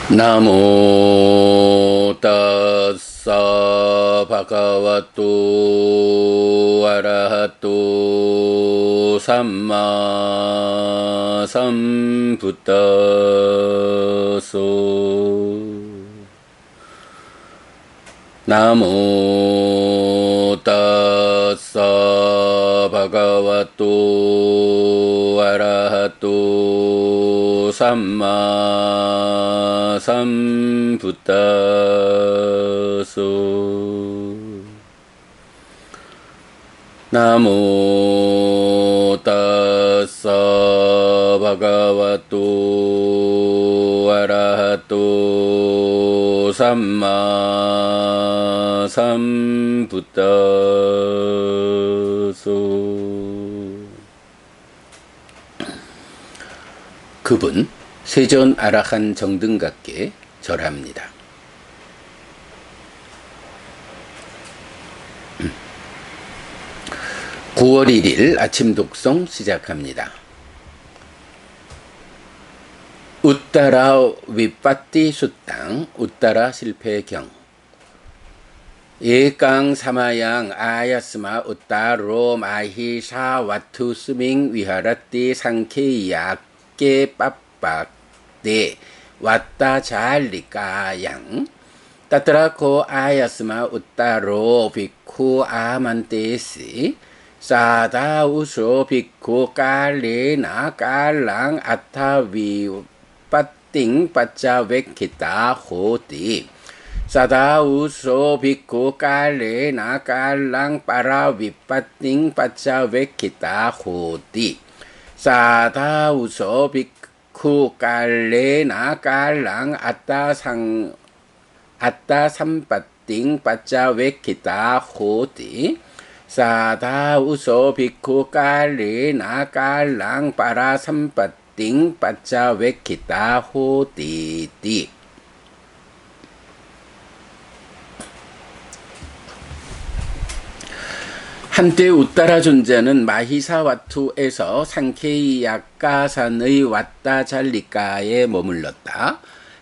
나모 따사 바가와또 아라하또 삼마 삼부타소. 나모 따사 바가와또 아라하또 삼마 삼부타소. 나모 따사 바가와또 아라하또 삼마 삼부타소. 급은 세존 아라한 정등각께 절합니다. 9월 1일 아침 독송 시작합니다. 우따라 위빠띠 수땅 우따라 실패경 예강 사마양 아야스마 우따로 마히사 와투스밍 위하라띠 상케야께 빠빡데 왔다 잘리까양 따트라코 아야스마 우따로 비쿠 아만테시 사다우소 비쿠 깔레나 깔랑 아타위 빠띵 빠짜웨키타 호디 사다우소 비쿠 깔레나 깔랑 빠라위 빠띵 빠짜웨키타 호디 사다우소 비쿠 깔레나 깔랑 아따 삼빠띵 빠짜웨키타 호디 사다우소 비쿠 깔레나 깔랑 빠라 삼빠띵 빠짜웨키타 호디디. 한때 우따라 존자는 마히사와투에서 상케이야카산의 왔다 잘리카에 머물렀다.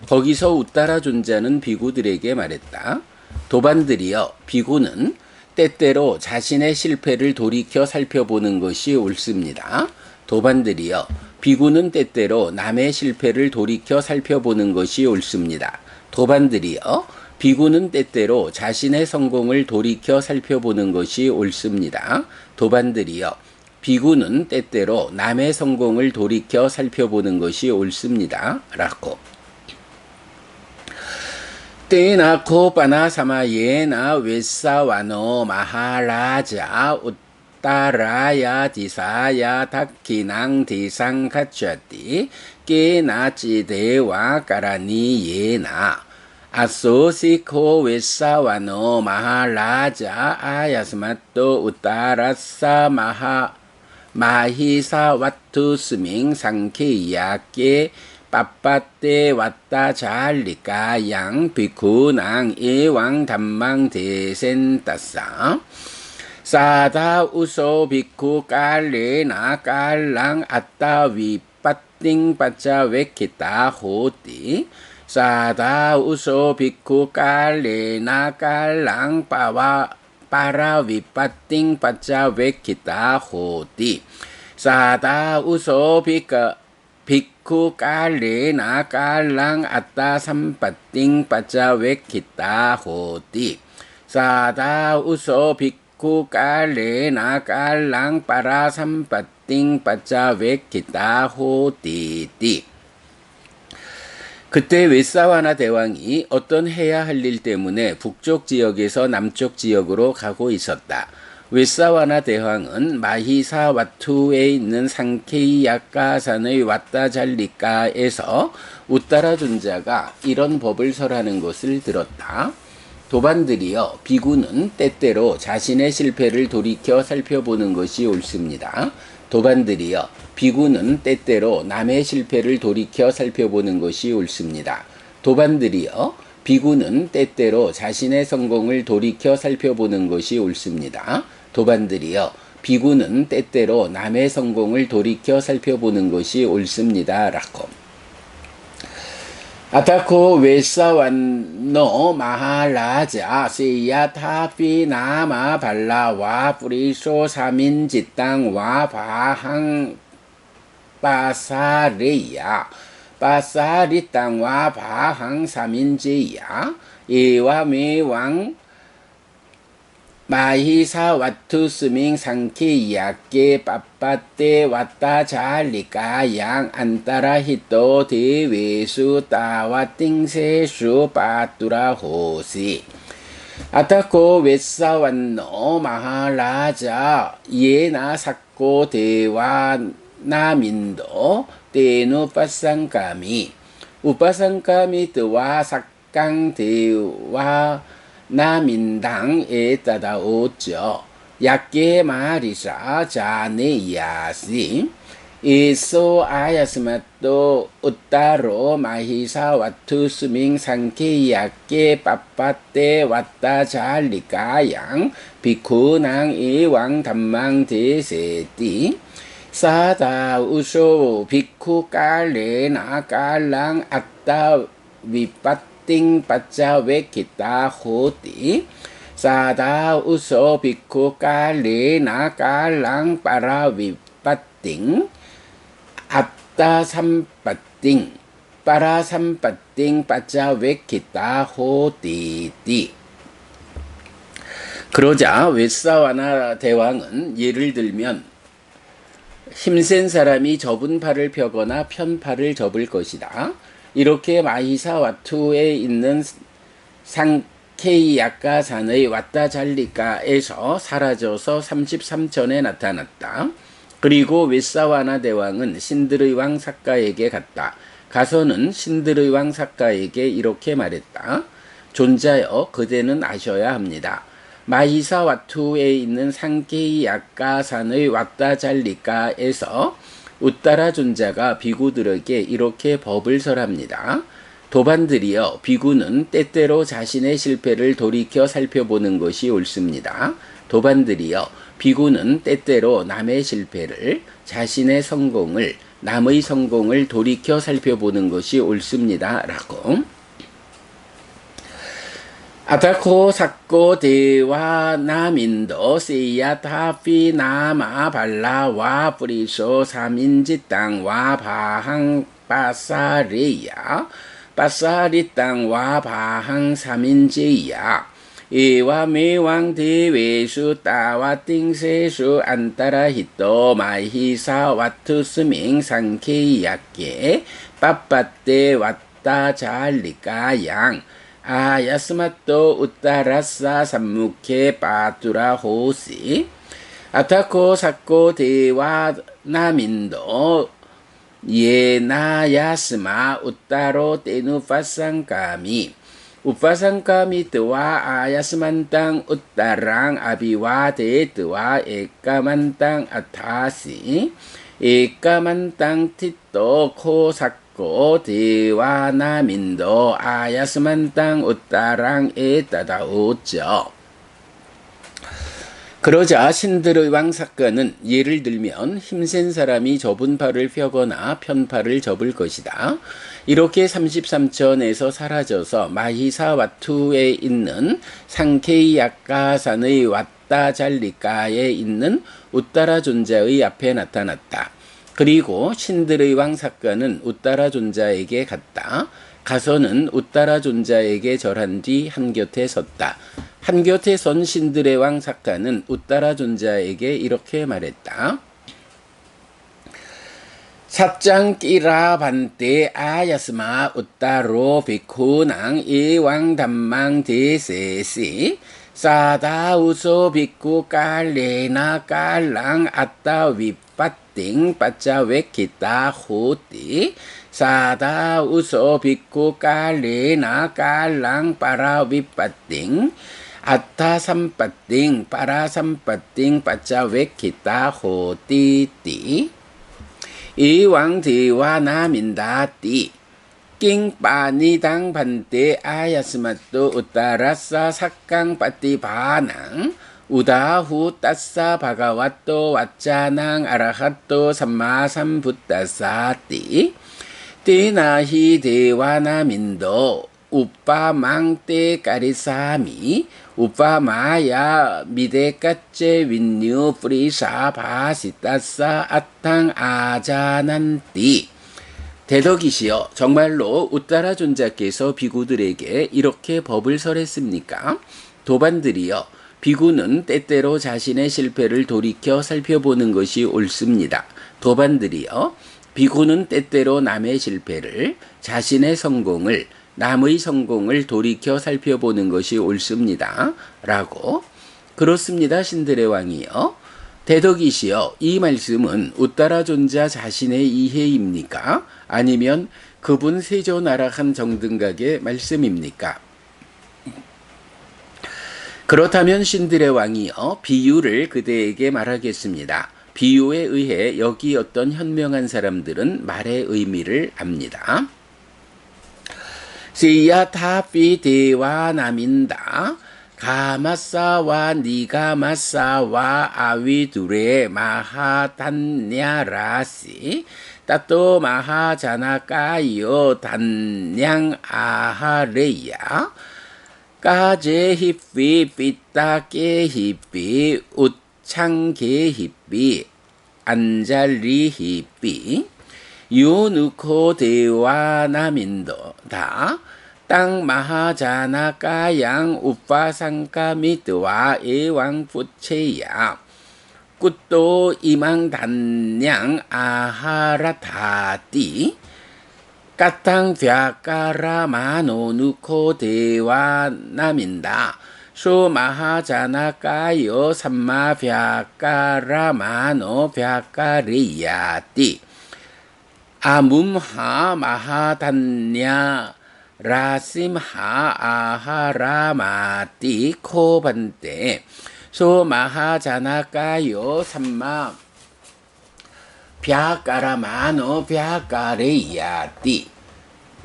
거기서 우따라 존자는 비구들에게 말했다. 도반들이여, 비구는 때때로 자신의 실패를 돌이켜 살펴보는 것이 옳습니다. 도반들이여, 비구는 때때로 남의 실패를 돌이켜 살펴보는 것이 옳습니다. 도반들이여, 비구는 때때로 자신의 성공을 돌이켜 살펴보는 것이 옳습니다. 도반들이여, 비구는 때때로 남의 성공을 돌이켜 살펴보는 것이 옳습니다. 라고. 때나코 빠나사마예나 웨사와노 마하라자 우따라야 디사야 다키낭 디상카차티 깨나치데와 까라니예나 아소시코 웨사와노 마하라자 아야스마토 우따라사 마히사와투스밍 상케야께 빠빠떼 왔다 잘리까 양 비쿠낭 예왕 담망 대센따싸 사다 우소 비쿠 깔레나 깔랑 아따 위빠띵 빠짜웨키타 호디 사다 우소 비쿠 깔레나 깔랑 빠라 위빠띵 빠짜웨키타 호디 사다 우소 비쿠 깔레나 깔랑 아따 삼빠띵 빠짜웨키타 호디 사다 우소 비쿠 깔레나 깔랑 빠라 삼빠띵 빠짜웨키타 호디디. 그때 웨사와나 대왕이 어떤 해야 할 일 때문에 북쪽 지역에서 남쪽 지역으로 가고 있었다. 웨사와나 대왕은 마히사와투에 있는 상케이야카산의 왔다 잘리카에서 우따라 존자가 이런 법을 설하는 것을 들었다. 도반들이여, 비구는 때때로 자신의 실패를 돌이켜 살펴보는 것이 옳습니다. 도반들이여, 비구는 때때로 남의 실패를 돌이켜 살펴보는 것이 옳습니다. 도반들이여, 비구는 때때로 자신의 성공을 돌이켜 살펴보는 것이 옳습니다. 도반들이여, 비구는 때때로 남의 성공을 돌이켜 살펴보는 것이 옳습니다. 라고. Atako Vesavanno Maharaja Siyathapi Nama Pallava Puriso Saminjitang Va Phahang Pasareya Pasaritang Va Phahang Saminjeya Ewa Mewang Mahisa Wattu Suming Sankhi Yake Papate Watta Chalika Yang Antara Hito Devesu Tawating Sesu Patura Hosi Atako Vesavanno Maharaja Yena Sakko Dewa Namindo Tenu Pasangkami Upasangkami Dewa Sakang Dewa Namindang 따라오죠. 약게 말이사 자네야시 이소 아야스마또 우따로 마히사 와투스밍 상케 약게 빠빠떼 왔다 잘리까양 비쿠낭 이왕 담망 대세띠 사다 우소 비쿠 깔레나 깔랑 아따 위빠떼 Ting paca kita hoti sada uso biku kali nakalang para wipating atta sampating para sampating paca kita hoti ti. 그러자 웨사와나 대왕은 예를 들면 힘센 사람이 접은 팔을 펴거나 편 팔을 접을 것이다. 이렇게 마히사 와투에 있는 상케이야카산의 왔다 잘리카에서 사라져서 33천에 나타났다. 그리고 웨사와나 대왕은 신들의 왕 사카에게 갔다. 가서는 신들의 왕 사카에게 이렇게 말했다. 존자여 그대는 아셔야 합니다. 마히사 와투에 있는 상케이야카산의 왔다 잘리카에서 우따라 존자가 비구들에게 이렇게 법을 설합니다. 도반들이여 비구는 때때로 자신의 실패를 돌이켜 살펴보는 것이 옳습니다. 도반들이여 비구는 때때로 남의 실패를 자신의 성공을 남의 성공을 돌이켜 살펴보는 것이 옳습니다. 라고 Atako sakko dewa namindo siyathapi nama pallava puriso saminjitang wa phahang pasareya pasaritang wa phahang saminjeya ewa mewang devesu tawating sesu antara hito mahisa wattu suming sankhe yakke pappate watta jallikayang 아야스마또 우따라사 삼무케 빠뚜라 호시 아타코 사코 데와 나민도 예나야스마 우따로 테누파상카미 우파상카미 뜨와 아야스만땅 우따랑 아비와 데뜨와 에까만땅 아타시 에까만땅 티또 코사코 고 대와 나민도 아야스만 땅 우따랑에 따다오죠. 그러자 신들의 왕 사건은 예를 들면 힘센 사람이 접은 팔을 펴거나 편 팔을 접을 것이다. 이렇게 33천에서 사라져서 마히사 와투에 있는 상케이야카산의 왔다 잘리카에 있는 우따라 존자의 앞에 나타났다. 그리고 신들의 왕 사건은 우따라 존자에게 갔다. 가서는 우따라 존자에게 절한 뒤 한곁에 섰다. 한곁에 선 신들의 왕 사건은 우따라 존자에게 이렇게 말했다. 삽장 끼라 반때 아야스마 우따로 비쿠낭 이왕 담망 대세시 사다우소 비쿠 깔레나 깔랑 아따 윗바띵 빠짜웨 기타 호띠 사다우소 비쿠 깔레나 깔랑 빠라 윗바띵 아타 삼바띵 빠라 삼바띵 빠짜웨 기타 호띠띠 이왕 디와 나민다띠 낑빠니당 반대 아야스마또 우따라싸 삭강 빠띠 바낭 우다후 따싸 바가와또 왓짜낭 아라핫또 삼마삼 붓따사띠 때나히 대와나민도 우빠망때 까리사미 우빠마야 미데까째 윈뉴 프리사 바시따사 아탕 아자난띠. 대덕이시여, 정말로 우따라 존자께서 비구들에게 이렇게 법을 설했습니까? 도반들이여, 비구는 때때로 자신의 실패를 돌이켜 살펴보는 것이 옳습니다. 도반들이여, 비구는 때때로 남의 실패를, 자신의 성공을, 남의 성공을 돌이켜 살펴보는 것이 옳습니다. 라고. 그렇습니다, 신들의 왕이여. 대덕이시여, 이 말씀은 우따라 존자 자신의 이해입니까? 아니면 그분 세조나락한 정등각의 말씀입니까? 그렇다면 신들의 왕이여, 비유를 그대에게 말하겠습니다. 비유에 의해 여기 어떤 현명한 사람들은 말의 의미를 압니다. 시야타피 대와나민다 가마사와 니가마사와 아위두레 마하단냐라시 따또 마하자나까요 단냥 아하레야 까제히피 삐따케히피 웃창게히피 안잘리히피 유누코 대와나민도다 땅 마하자나까양 우파상카미트와 에왕푸체야 굿도 이망단냥 아하라타띠 까탕 벼까라마노누코 대와나민다 쇼 마하자나까요 삼마 벼까라마노 벼까리야띠 아문하 마하단냐 라심하 아하라마띠 코반테 소 마하자나까요 삼마 벼까라마노 벼까레야띠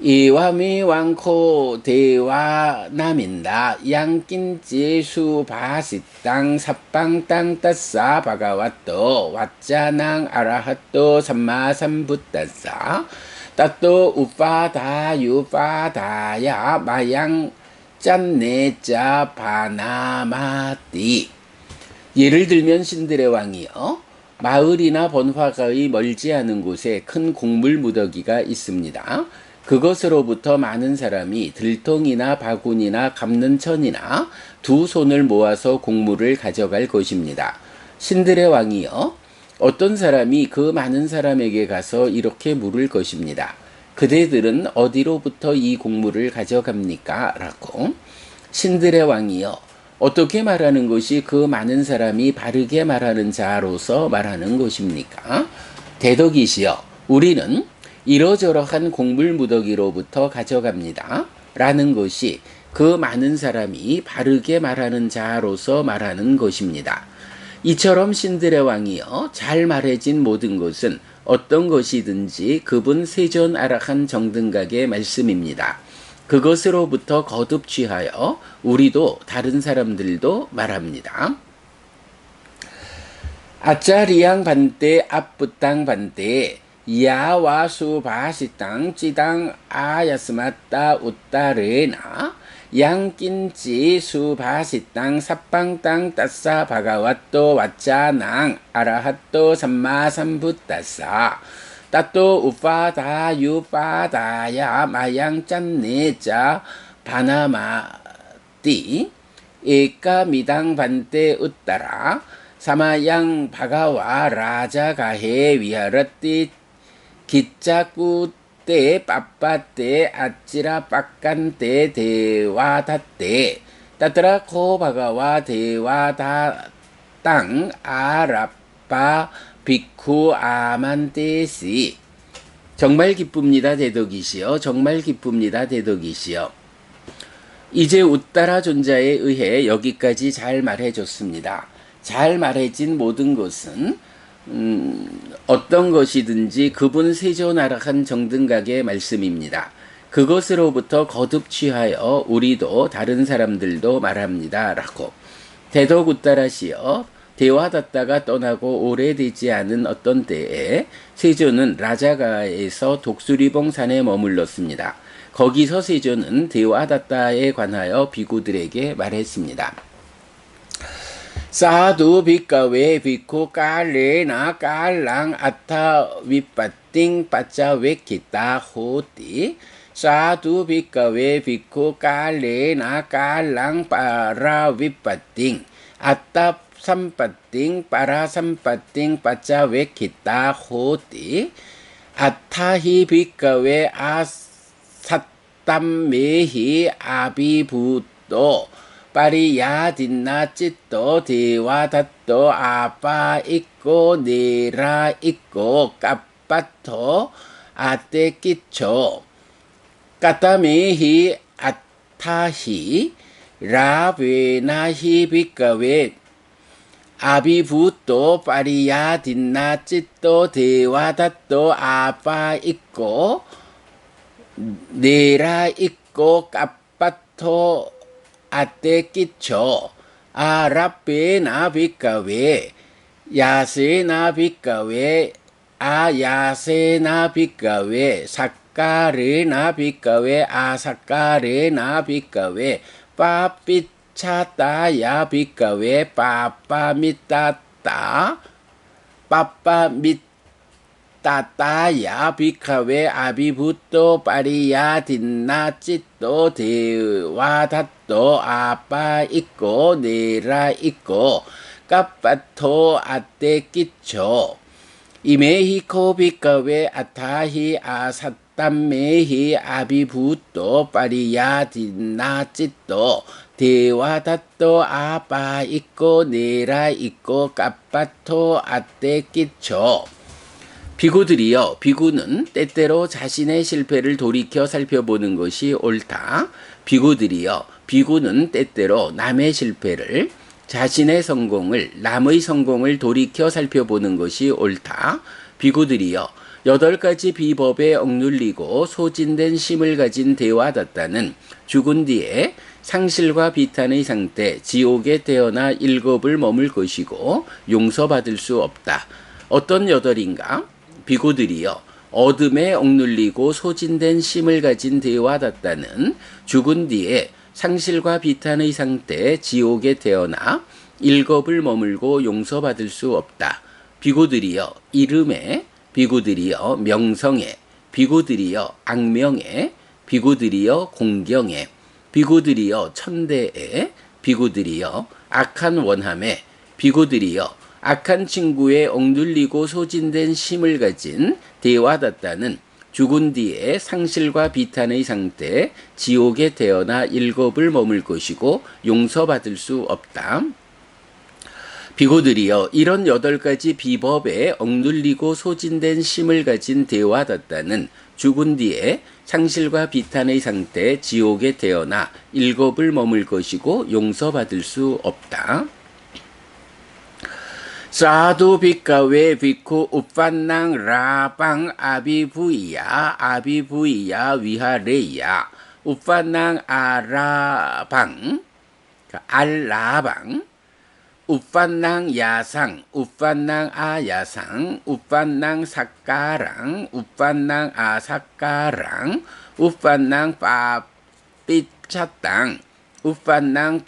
이와미왕코 대와나민다 양낀지수 바시땅 삽방땅 따싸 바가와또 왓자낭 아라핫또 삼마삼붓따싸 따또 우파다 유파다야 마양 짠네자 바나마띠. 예를 들면 신들의 왕이여, 마을이나 번화가의 멀지 않은 곳에 큰 곡물 무더기가 있습니다. 그것으로부터 많은 사람이 들통이나 바구니나 감는천이나 두 손을 모아서 곡물을 가져갈 것입니다. 신들의 왕이여, 어떤 사람이 그 많은 사람에게 가서 이렇게 물을 것입니다. 그대들은 어디로부터 이 곡물을 가져갑니까? 라고. 신들의 왕이여, 어떻게 말하는 것이 그 많은 사람이 바르게 말하는 자로서 말하는 것입니까? 대덕이시여, 우리는 이러저러한 곡물 무더기로부터 가져갑니다. 라는 것이 그 많은 사람이 바르게 말하는 자로서 말하는 것입니다. 이처럼 신들의 왕이여, 잘 말해진 모든 것은 어떤 것이든지 그분 세존아락한 정등각의 말씀입니다. 그것으로부터 거듭 취하여 우리도 다른 사람들도 말합니다. 아짜리양 반대 앞부땅 반대 야와수 바시땅 찌당 아야스마따 웃따레나 양낀지 수바시땅 삽방땅 따싸 바가와또 왓자낭 아라핫또 삼마삼붓따싸 따또 우파다 유파다야 마양 짠네자 바나마띠 에까 미당 반대 웃따라 사마양 바가와 라자가해 위하라띠 기짜꾸 때 빠빠때 아찌라 빡간때 대와다때 따따라 코바가와 대와다 땅 아라빠 비쿠 아만테시. 정말 기쁩니다, 대덕이시여. 정말 기쁩니다, 대덕이시여. 이제 웃따라 존자에 의해 여기까지 잘 말해줬습니다. 잘 말해진 모든 것은 어떤 것이든지 그분 세존아락한 정등각의 말씀입니다. 그것으로부터 거듭 취하여 우리도 다른 사람들도 말합니다. 라고. 대덕 웃따라시여, 대화닫다가 떠나고 오래되지 않은 어떤 때에 세조는 라자가에서 독수리봉산에 머물렀습니다. 거기서 세조는 대화닫다에 관하여 비구들에게 말했습니다. 사두 빅가웨 비쿠 깔레나 깔랑 아타 위빠띵 빠짜 웨키타 호띠 사두 빅가웨 비쿠 깔레나 깔랑 빠라 위빠띵 아따 삼빠띵 빠라 삼빠띵 빠짜 웨키타 호띠 아타히 빅가웨 아삿담메히 아비부또 파리야 딘나 찌또 대와다또 아빠 있고 네라 있고 까빠토 아떼 끼초 까따메히 아타히 라베나히 비까웨 아비부또 파리야 딘나 찌또 대와다또 아빠 있고 네라 있고 까빠토 아떼 끼쳐 아랍베나 비까웨 야세나 비까웨 아야세나 비까웨 사까레나 비까웨 아사까레나 비까웨 빠삐차따야 비까웨 빠빠미따따 빠빠미따따야 비까웨 아비부또 파리야 딘나 찌또 대와다또 아빠 있고 네라 있고 까빠토 아떼 끼쳐 이메히코 비까웨 아타히 아삿담메히 아비부또 파리야 딘나 찌또 대와다또 아빠 있고 네라 있고 까빠토 아떼 끼쳐 비구들이여, 비구는 때때로 자신의 실패를 돌이켜 살펴보는 것이 옳다. 비구들이여, 비구는 때때로 남의 실패를, 자신의 성공을, 남의 성공을 돌이켜 살펴보는 것이 옳다. 비구들이여, 8가지 비법에 억눌리고 소진된 심을 가진 대화다따는 죽은 뒤에 상실과 비탄의 상태, 지옥에 태어나 7을 머물 것이고 용서받을 수 없다. 어떤 8인가? 비구들이여, 어둠에 억눌리고 소진된 심을 가진 대화다따는 죽은 뒤에 상실과 비탄의 상태 지옥에 태어나 7을 머물고 용서받을 수 없다. 비구들이여 이름에, 비구들이여 명성에, 비구들이여 악명에, 비구들이여 공경에, 비구들이여 천대에, 비구들이여 악한 원함에, 비구들이여 악한 친구에 억눌리고 소진된 심을 가진 대화다따는 죽은 뒤에 상실과 비탄의 상태 지옥에 태어나 7을 머물 것이고 용서받을 수 없다. 비구들이여 이런 8가지 비법에 억눌리고 소진된 심을 가진 대화다따는 죽은 뒤에 상실과 비탄의 상태 지옥에 태어나 7을 머물 것이고 용서받을 수 없다. 사두 비까웨 비쿠 우판낭 라방 아비부이야 아비부이야 위하레야 우판낭 아라방 알라방 우판낭 야상 우판낭 아야상 우판낭 사까랑 우판낭 아사까랑 우판낭 빠삐차땅 우판낭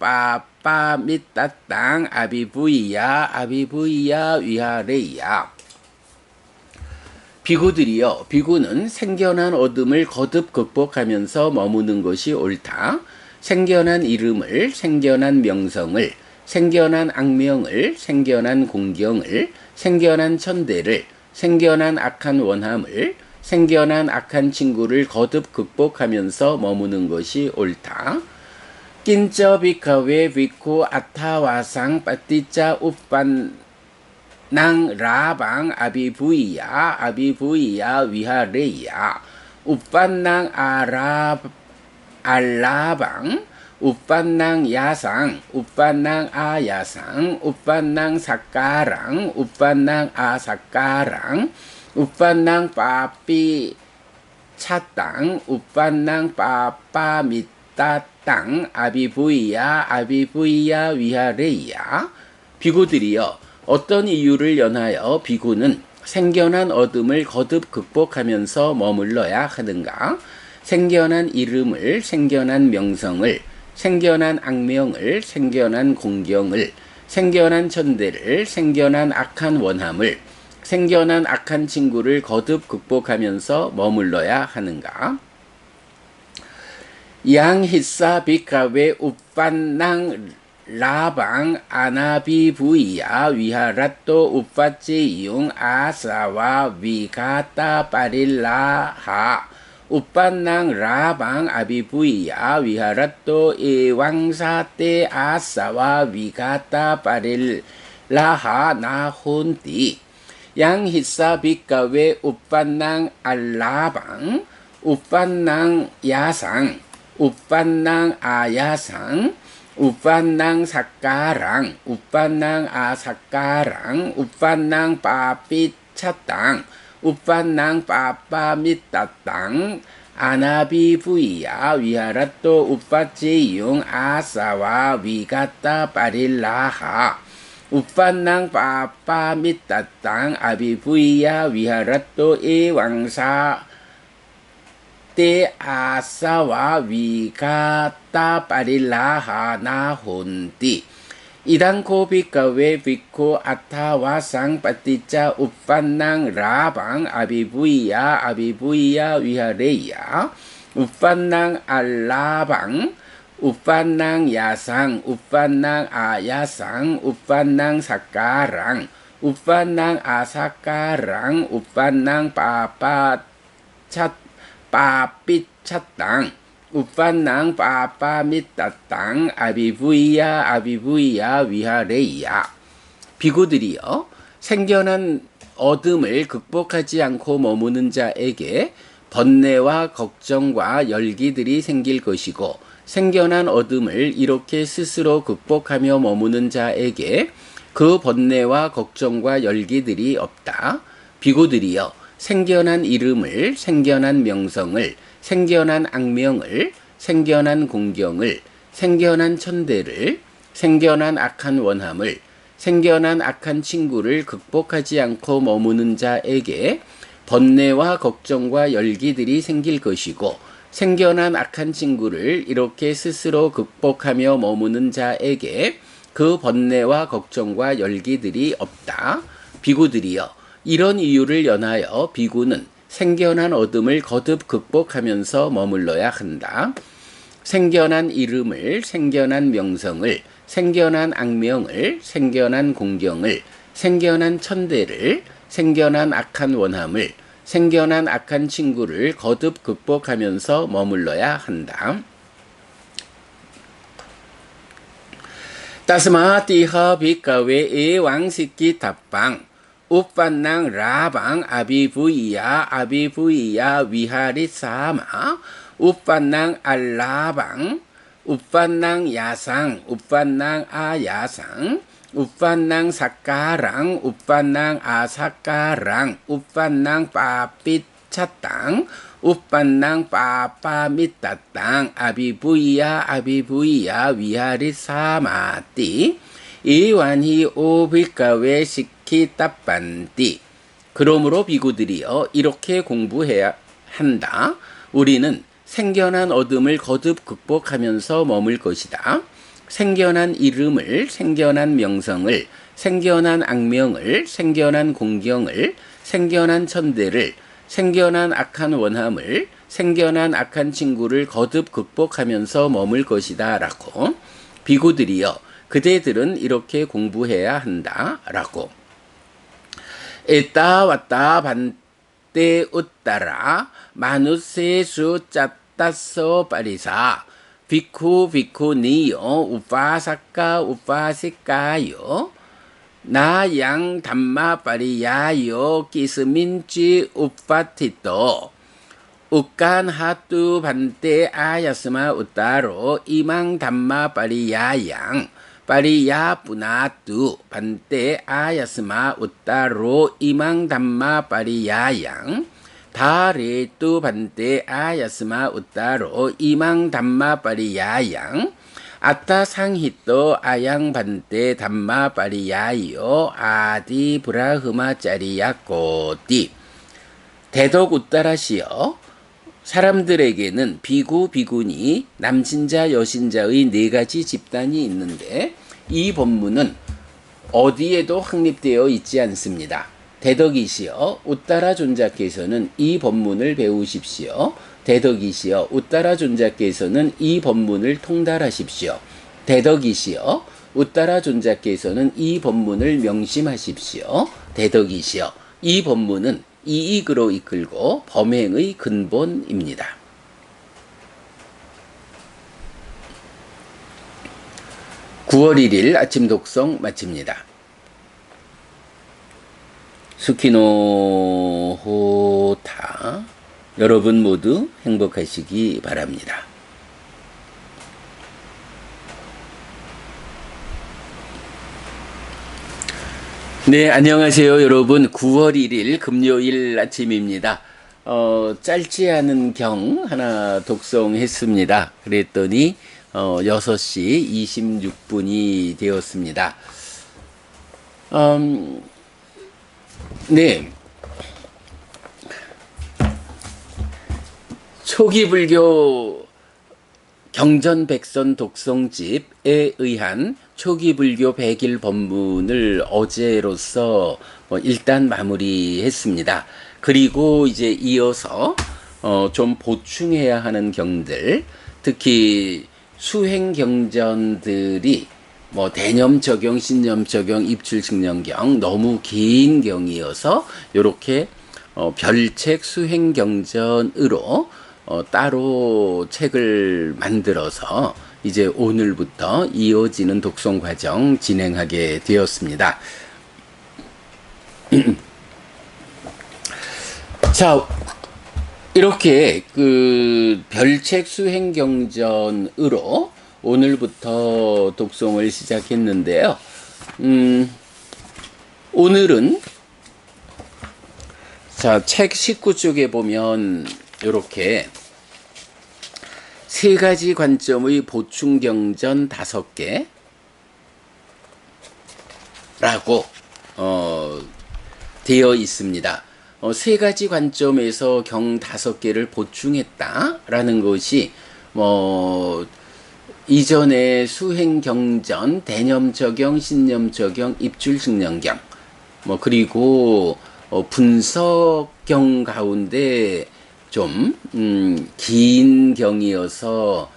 빠빠미따땅 아비부이야 아비부이야 위하레야. 비구들이여 비구는 생겨난 어둠을 거듭 극복하면서 머무는 것이 옳다. 생겨난 이름을, 생겨난 명성을, 생겨난 악명을, 생겨난 공경을, 생겨난 천대를, 생겨난 악한 원함을, 생겨난 악한 친구를 거듭 극복하면서 머무는 것이 옳다. 낀저 비카웨 비쿠 아타와상 빠띠짜 우빤낭 라방 아비부이야 아비부이야 위하레야 우빤낭 알라방 우빤낭 야상 우빤낭 아야상 우빤낭 사까랑 우빤낭 아사까랑 우빤낭 빠삐 차땅 우빤낭 빠빠미따 땅 아비부이야 아비부이야 위하레야. 비구들이여 어떤 이유를 연하여 비구는 생겨난 어둠을 거듭 극복하면서 머물러야 하는가? 생겨난 이름을, 생겨난 명성을, 생겨난 악명을, 생겨난 공경을, 생겨난 천대를, 생겨난 악한 원함을, 생겨난 악한 친구를 거듭 극복하면서 머물러야 하는가? 양히사 비카웨 우빤낭 라방 아나비 부이야 위하라또 우빠제이용 아사와 위가타 파릴라하 우빤낭 라방 아비부이야 위하라또 에왕사테 아사와 위가타 파릴라하 나혼띠 양히사 비카웨 우빤낭 알라방 우빤낭 야상 우빤낭 아야상 우빤낭 사까랑 우빤낭 아사까랑 우빤낭 빠삐차땅 우빤낭 빠빠미따땅 아나비 부이야 위하라또 우빠제이용 아사와 위가타 파릴라하 우빤낭 빠빠미따땅 아비부이야 위하라또 에왕사 때 아사와 위가타 파릴라하 나혼띠 이단코 비카웨 비코 아타와상 빠티짜 우빤낭 라방 아비부이야 위하레야 우빤낭 알라방 우빤낭 야상 우빤낭 아야상 우빤낭 사까랑 우빤낭 아사까랑 우빤낭 빠삐차땅 우빤낭 빠빠미따땅 아비부이야 위하레야 비구들이여 생겨난 어둠을 극복하지 않고 머무는 자에게 번뇌와 걱정과 열기들이 생길 것이고 생겨난 어둠을 이렇게 스스로 극복하며 머무는 자에게 그 번뇌와 걱정과 열기들이 없다. 비구들이여 생겨난 이름을, 생겨난 명성을, 생겨난 악명을, 생겨난 공경을, 생겨난 천대를, 생겨난 악한 원함을, 생겨난 악한 친구를 극복하지 않고 머무는 자에게 번뇌와 걱정과 열기들이 생길 것이고 생겨난 악한 친구를 이렇게 스스로 극복하며 머무는 자에게 그 번뇌와 걱정과 열기들이 없다. 비구들이여 이런 이유를 연하여 비구는 생겨난 어둠을 거듭 극복하면서 머물러야 한다. 생겨난 이름을, 생겨난 명성을, 생겨난 악명을, 생겨난 공경을, 생겨난 천대를, 생겨난 악한 원함을, 생겨난 악한 친구를 거듭 극복하면서 머물러야 한다. 따스마티하 비카웨 에왕시키 탑방 우빤낭 라방 아비부이야 위하리사마 우빤낭 알라방 우빤낭 야상 우빤낭 아야상 우빤낭 사까랑 우빤낭 아사까랑 우빤낭 빠삐차땅 우빤낭 빠빠미따땅 아비부이야 위하리사마띠 이완히 오비카웨 시키따빤띠 그러므로 비구들이여 이렇게 공부해야 한다. 우리는 생겨난 어둠을 거듭 극복하면서 머물 것이다. 생겨난 이름을, 생겨난 명성을, 생겨난 악명을, 생겨난 공경을, 생겨난 천대를, 생겨난 악한 원함을, 생겨난 악한 친구를 거듭 극복하면서 머물 것이다 라고 비구들이여 그대들은 이렇게 공부해야 한다 라고 에따 왔다 반때 웃따라 마누세수 짰따소 파리사 비쿠니요 우파사카 우파시카요 나양 담마 파리야요 키스민치 우파티토 우깐 하뚜 반때 아야스마 우따로 이망 담마 파리야양 파리야 punaatu 반때 아야스마 우따로 이망 담마 파리야양 다레뚜 반때 아야스마 우따로 이망 담마 파리야양 아따 상히또 아양 반대 담마 빠리야이요 아디 브라흐마 짜리야꼬띠. 대덕 웃다라시여, 사람들에게는 비구 비구니 남신자 여신자의 네 가지 집단이 있는데 이 법문은 어디에도 확립되어 있지 않습니다. 대덕이시여 웃다라 존자께서는 이 법문을 배우십시오. 대덕이시여 웃다라 존자께서는 이 법문을 통달하십시오. 대덕이시여 웃다라 존자께서는 이 법문을 명심하십시오. 대덕이시여, 이 법문은 이익으로 이끌고 범행의 근본입니다. 9월 1일 아침 독성 마칩니다. 스키노 호타. 여러분 모두 행복하시기 바랍니다. 네, 안녕하세요 여러분. 9월 1일 금요일 아침입니다. 짧지 않은 경 하나 독송했습니다. 그랬더니 6시 26분이 되었습니다. 네. 초기 불교 경전백선 독송집에 의한 초기 불교 100일 법문을 어제로서 일단 마무리했습니다. 그리고 이제 이어서 좀 보충해야 하는 경들, 특히 수행 경전들이 대념 적용, 신념 적용, 입출 증명경 너무 긴 경이어서 요렇게 별책 수행 경전으로 따로 책을 만들어서 이제 오늘부터 이어지는 독송 과정 진행하게 되었습니다. 자, 이렇게 그 별책 수행 경전으로 오늘부터 독송을 시작했는데요. 오늘은 자, 책 19쪽에 보면 이렇게 세 가지 관점의 보충 경전 5개 라고 되어 있습니다. 세 가지 관점에서 경 5개를 보충했다라는 것이 이전에 수행 경전, 대념 적용, 신념 적용, 입출 증명경, 그리고 분석경 가운데 좀 긴 경이어서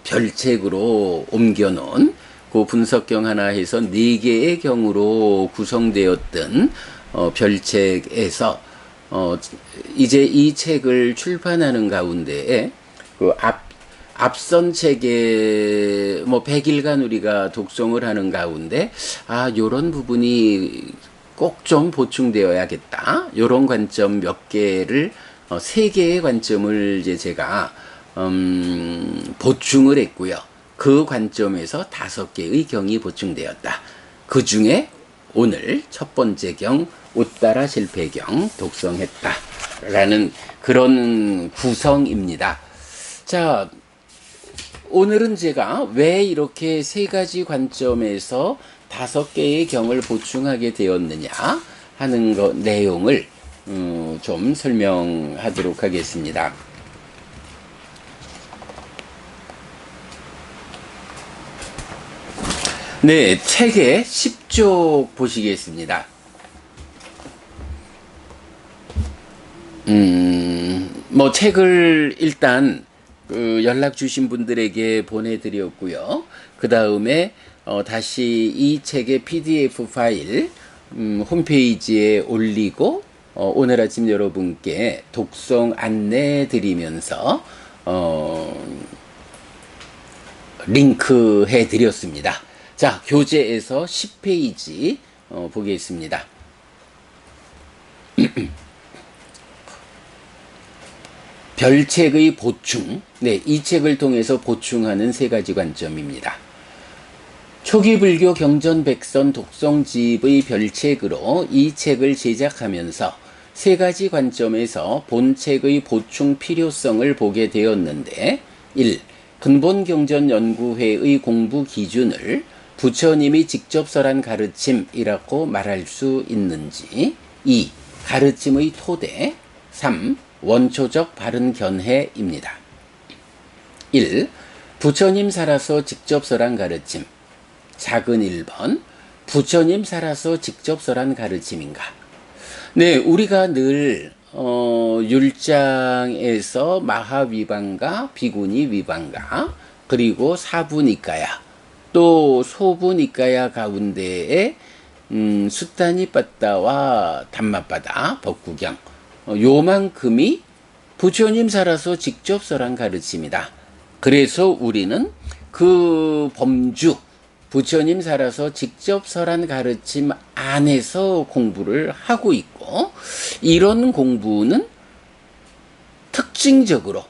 별책으로 옮겨놓은 그 분석경 하나 해서 4개의 경으로 구성되었던 별책에서 이제 이 책을 출판하는 가운데에 그 앞선 책에 100일간 우리가 독송을 하는 가운데 요런 부분이 꼭 좀 보충되어야겠다. 요런 관점 몇 개를 3개의 관점을 이제 제가 보충을 했고요. 그 관점에서 5개의 경이 보충되었다. 그 중에 오늘 첫 번째 경 웃다라 실패경 독송했다라는 그런 구성입니다. 자, 오늘은 제가 왜 이렇게 3가지 관점에서 5개의 경을 보충하게 되었느냐 하는 내용을 좀 설명하도록 하겠습니다. 네, 책의 10쪽 보시겠습니다. 책을 일단 연락 주신 분들에게 보내드렸고요. 그 다음에 다시 이 책의 PDF 파일 홈페이지에 올리고 오늘 아침 여러분께 독송 안내 드리면서 링크 해 드렸습니다. 자, 교재에서 10페이지 보겠습니다. 별책의 보충. 네, 이 책을 통해서 보충하는 3가지 관점입니다. 초기 불교 경전백선 독송집의 별책으로 이 책을 제작하면서 3가지 관점에서 본 책의 보충 필요성을 보게 되었는데 1. 근본경전연구회의 공부 기준을 부처님이 직접 설한 가르침이라고 말할 수 있는지. 2. 가르침의 토대. 3. 원초적 바른 견해입니다. 1. 부처님 살아서 직접 설한 가르침. 작은 1번. 부처님 살아서 직접 설한 가르침인가? 네, 우리가 늘 율장에서 마하위반가, 비구니 위반가, 그리고 사부니까야, 또 소부니까야 가운데에 수타니빠따와 담마빠다, 법구경, 요만큼이 부처님 살아서 직접 설한 가르침이다. 그래서 우리는 그 범주, 부처님 살아서 직접 설한 가르침 안에서 공부를 하고 있고, 이런 공부는 특징적으로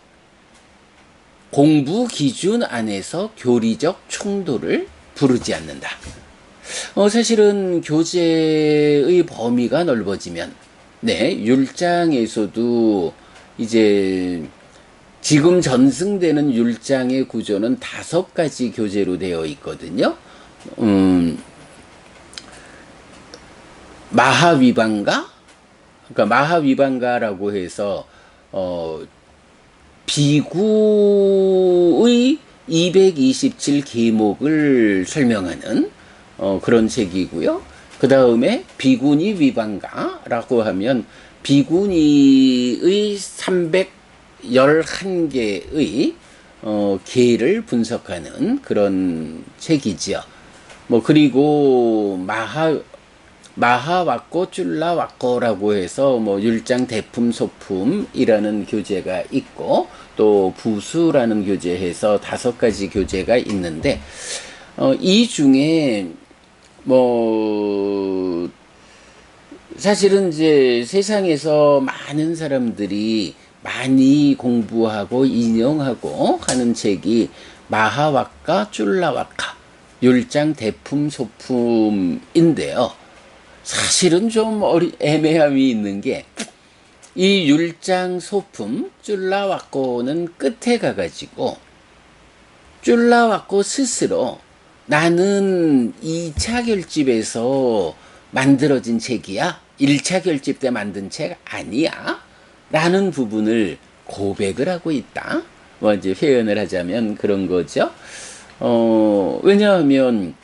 공부 기준 안에서 교리적 충돌을 부르지 않는다. 사실은 교재의 범위가 넓어지면, 네, 율장에서도 이제 지금 전승되는 율장의 구조는 5가지 교재로 되어 있거든요. 마하위반가? 그러니까 마하위반가라고 해서 비구의 227계목을 설명하는 그런 책이고요. 그 다음에 비구니 위반가라고 하면 비구니의 311개의 계를 분석하는 그런 책이지요. 그리고 마하와꼬 쫄라와꼬라고 해서 율장 대품 소품이라는 교재가 있고, 또 부수라는 교재에서 5가지 교재가 있는데, 이 중에 사실은 이제 세상에서 많은 사람들이 많이 공부하고 인용하고 하는 책이 마하와까 쫄라와까 율장 대품 소품인데요. 사실은 좀 애매함이 있는 게, 이 율장 소품 쫄라와꼬는 끝에 가가지고 쫄라와꼬 스스로 나는 2차 결집에서 만들어진 책이야, 1차 결집 때 만든 책 아니야 라는 부분을 고백을 하고 있다. 이제 표현을 하자면 그런 거죠. 왜냐하면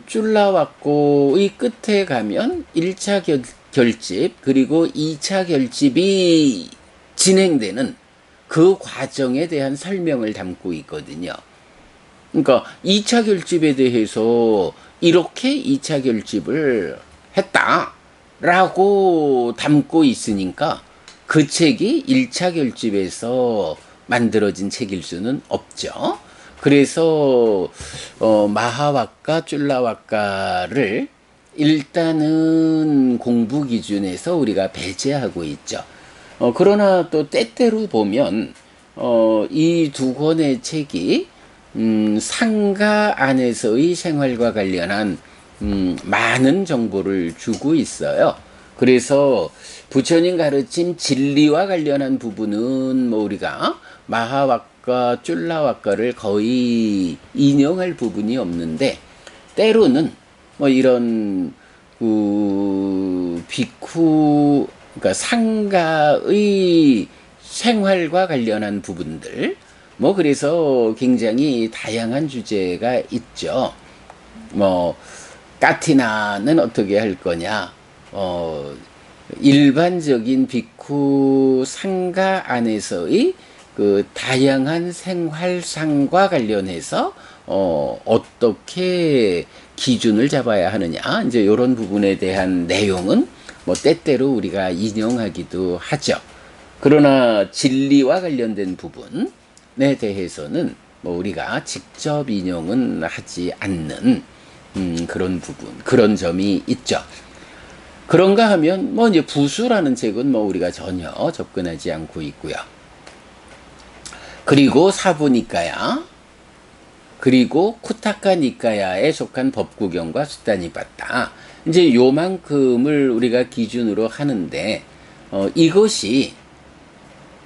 쫄라와꼬의 끝에 가면 1차 결집 그리고 2차 결집이 진행되는 그 과정에 대한 설명을 담고 있거든요. 그러니까 2차 결집에 대해서 이렇게 2차 결집을 했다라고 담고 있으니까 그 책이 1차 결집에서 만들어진 책일 수는 없죠. 그래서 마하와까 쫄라와까를 일단은 공부 기준에서 우리가 배제하고 있죠. 그러나 또 때때로 보면 이 2권의 책이 상가 안에서의 생활과 관련한 많은 정보를 주고 있어요. 그래서 부처님 가르침 진리와 관련한 부분은 우리가 마하와까 쫄라와까를 거의 인용할 부분이 없는데, 때로는 이런 비쿠, 그러니까 상가의 생활과 관련한 부분들, 그래서 굉장히 다양한 주제가 있죠. 까티나는 어떻게 할 거냐, 일반적인 비쿠 상가 안에서의 그 다양한 생활상과 관련해서 어떻게 기준을 잡아야 하느냐, 이제 이런 부분에 대한 내용은 때때로 우리가 인용하기도 하죠. 그러나 진리와 관련된 부분에 대해서는 우리가 직접 인용은 하지 않는 그런 부분, 그런 점이 있죠. 그런가 하면 이제 부수라는 책은 우리가 전혀 접근하지 않고 있고요. 그리고 사부니까야, 그리고 쿠타카 니까야에 속한 법구경과 수타니빠따, 이제 요만큼을 우리가 기준으로 하는데, 이것이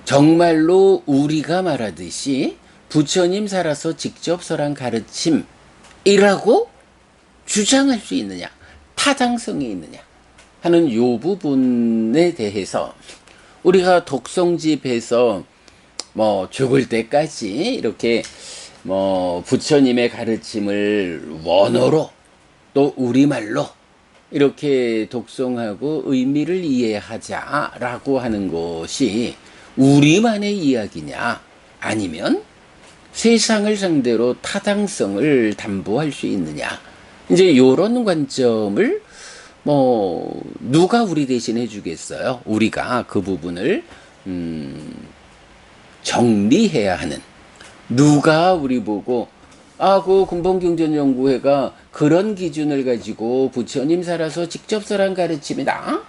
정말로 우리가 말하듯이 부처님 살아서 직접 설한 가르침이라고 주장할 수 있느냐, 타당성이 있느냐 하는 요 부분에 대해서 우리가 독성집에서 뭐 죽을 때까지 이렇게 뭐 부처님의 가르침을 원어로 또 우리말로 이렇게 독송하고 의미를 이해하자라고 하는 것이 우리만의 이야기냐, 아니면 세상을 상대로 타당성을 담보할 수 있느냐, 이제 이런 관점을 뭐 누가 우리 대신 해주겠어요? 우리가 그 부분을 정리해야 하는, 누가 우리 보고 그 근본경전연구회가 그런 기준을 가지고 부처님 살아서 직접 설한 가르침이다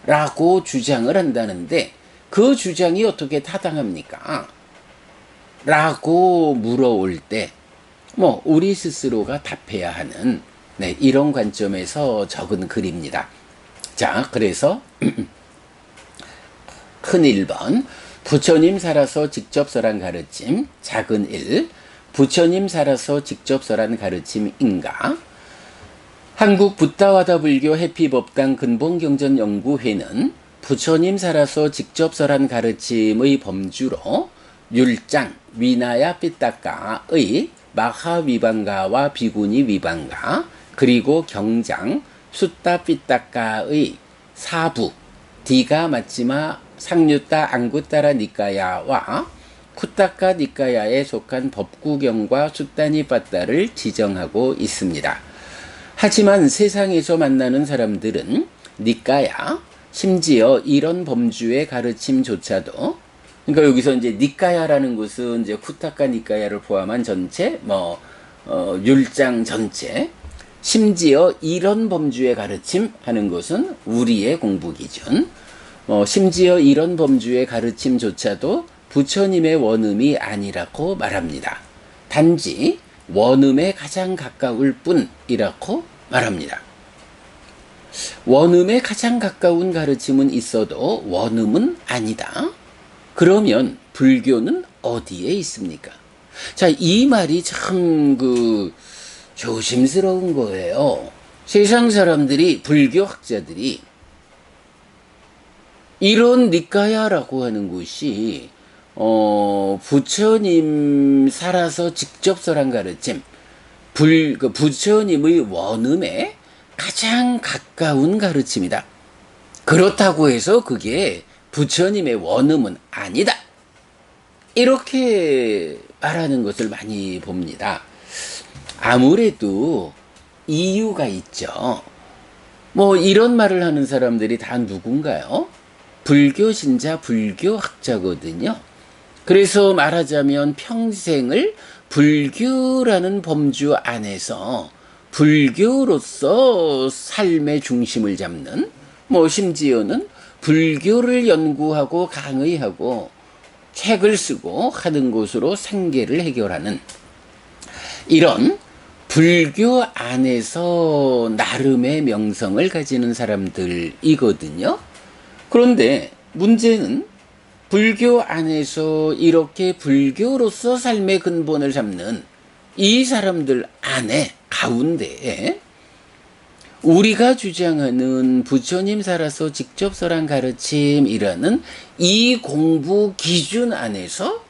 라고 주장을 한다는데 그 주장이 어떻게 타당합니까? 라고 물어올 때 뭐 우리 스스로가 답해야 하는, 네, 이런 관점에서 적은 글입니다. 자, 그래서 큰 1번 부처님 살아서 직접 설한 가르침, 작은 1 부처님 살아서 직접 설한 가르침인가? 한국 붓다와다 불교 해피법당 근본경전연구회는 부처님 살아서 직접 설한 가르침의 범주로 율장, 위나야 삐따까의 마하위반가와 비구니 위반가, 그리고 경장, 숫다 삐따까의 사부, 디가 마치마 상류따 앙구따라 니까야와 쿠타카 니까야에 속한 법구경과 숫다니 빠따를 지정하고 있습니다. 하지만 세상에서 만나는 사람들은 니까야, 심지어 이런 범주의 가르침조차도, 그러니까 여기서 이제 니까야라는 것은 이제 쿠타카 니까야를 포함한 전체, 율장 전체, 심지어 이런 범주의 가르침 하는 것은 우리의 공부 기준, 심지어 이런 범주의 가르침조차도 부처님의 원음이 아니라고 말합니다. 단지 원음에 가장 가까울 뿐이라고 말합니다. 원음에 가장 가까운 가르침은 있어도 원음은 아니다. 그러면 불교는 어디에 있습니까? 자, 이 말이 참 조심스러운 거예요. 세상 사람들이, 불교 학자들이 이런 니까야라고 하는 것이 부처님 살아서 직접 설한 가르침, 부처님의 원음에 가장 가까운 가르침이다. 그렇다고 해서 그게 부처님의 원음은 아니다. 이렇게 말하는 것을 많이 봅니다. 아무래도 이유가 있죠. 뭐 이런 말을 하는 사람들이 다 누군가요? 불교 신자, 불교 학자거든요. 그래서 말하자면 평생을 불교라는 범주 안에서 불교로서 삶의 중심을 잡는, 뭐 심지어는 불교를 연구하고 강의하고 책을 쓰고 하는 것으로 생계를 해결하는 이런 불교 안에서 나름의 명성을 가지는 사람들이거든요. 그런데 문제는 불교 안에서 이렇게 불교로서 삶의 근본을 잡는 이 사람들 안에, 가운데에 우리가 주장하는 부처님 살아서 직접 설한 가르침이라는 이 공부 기준 안에서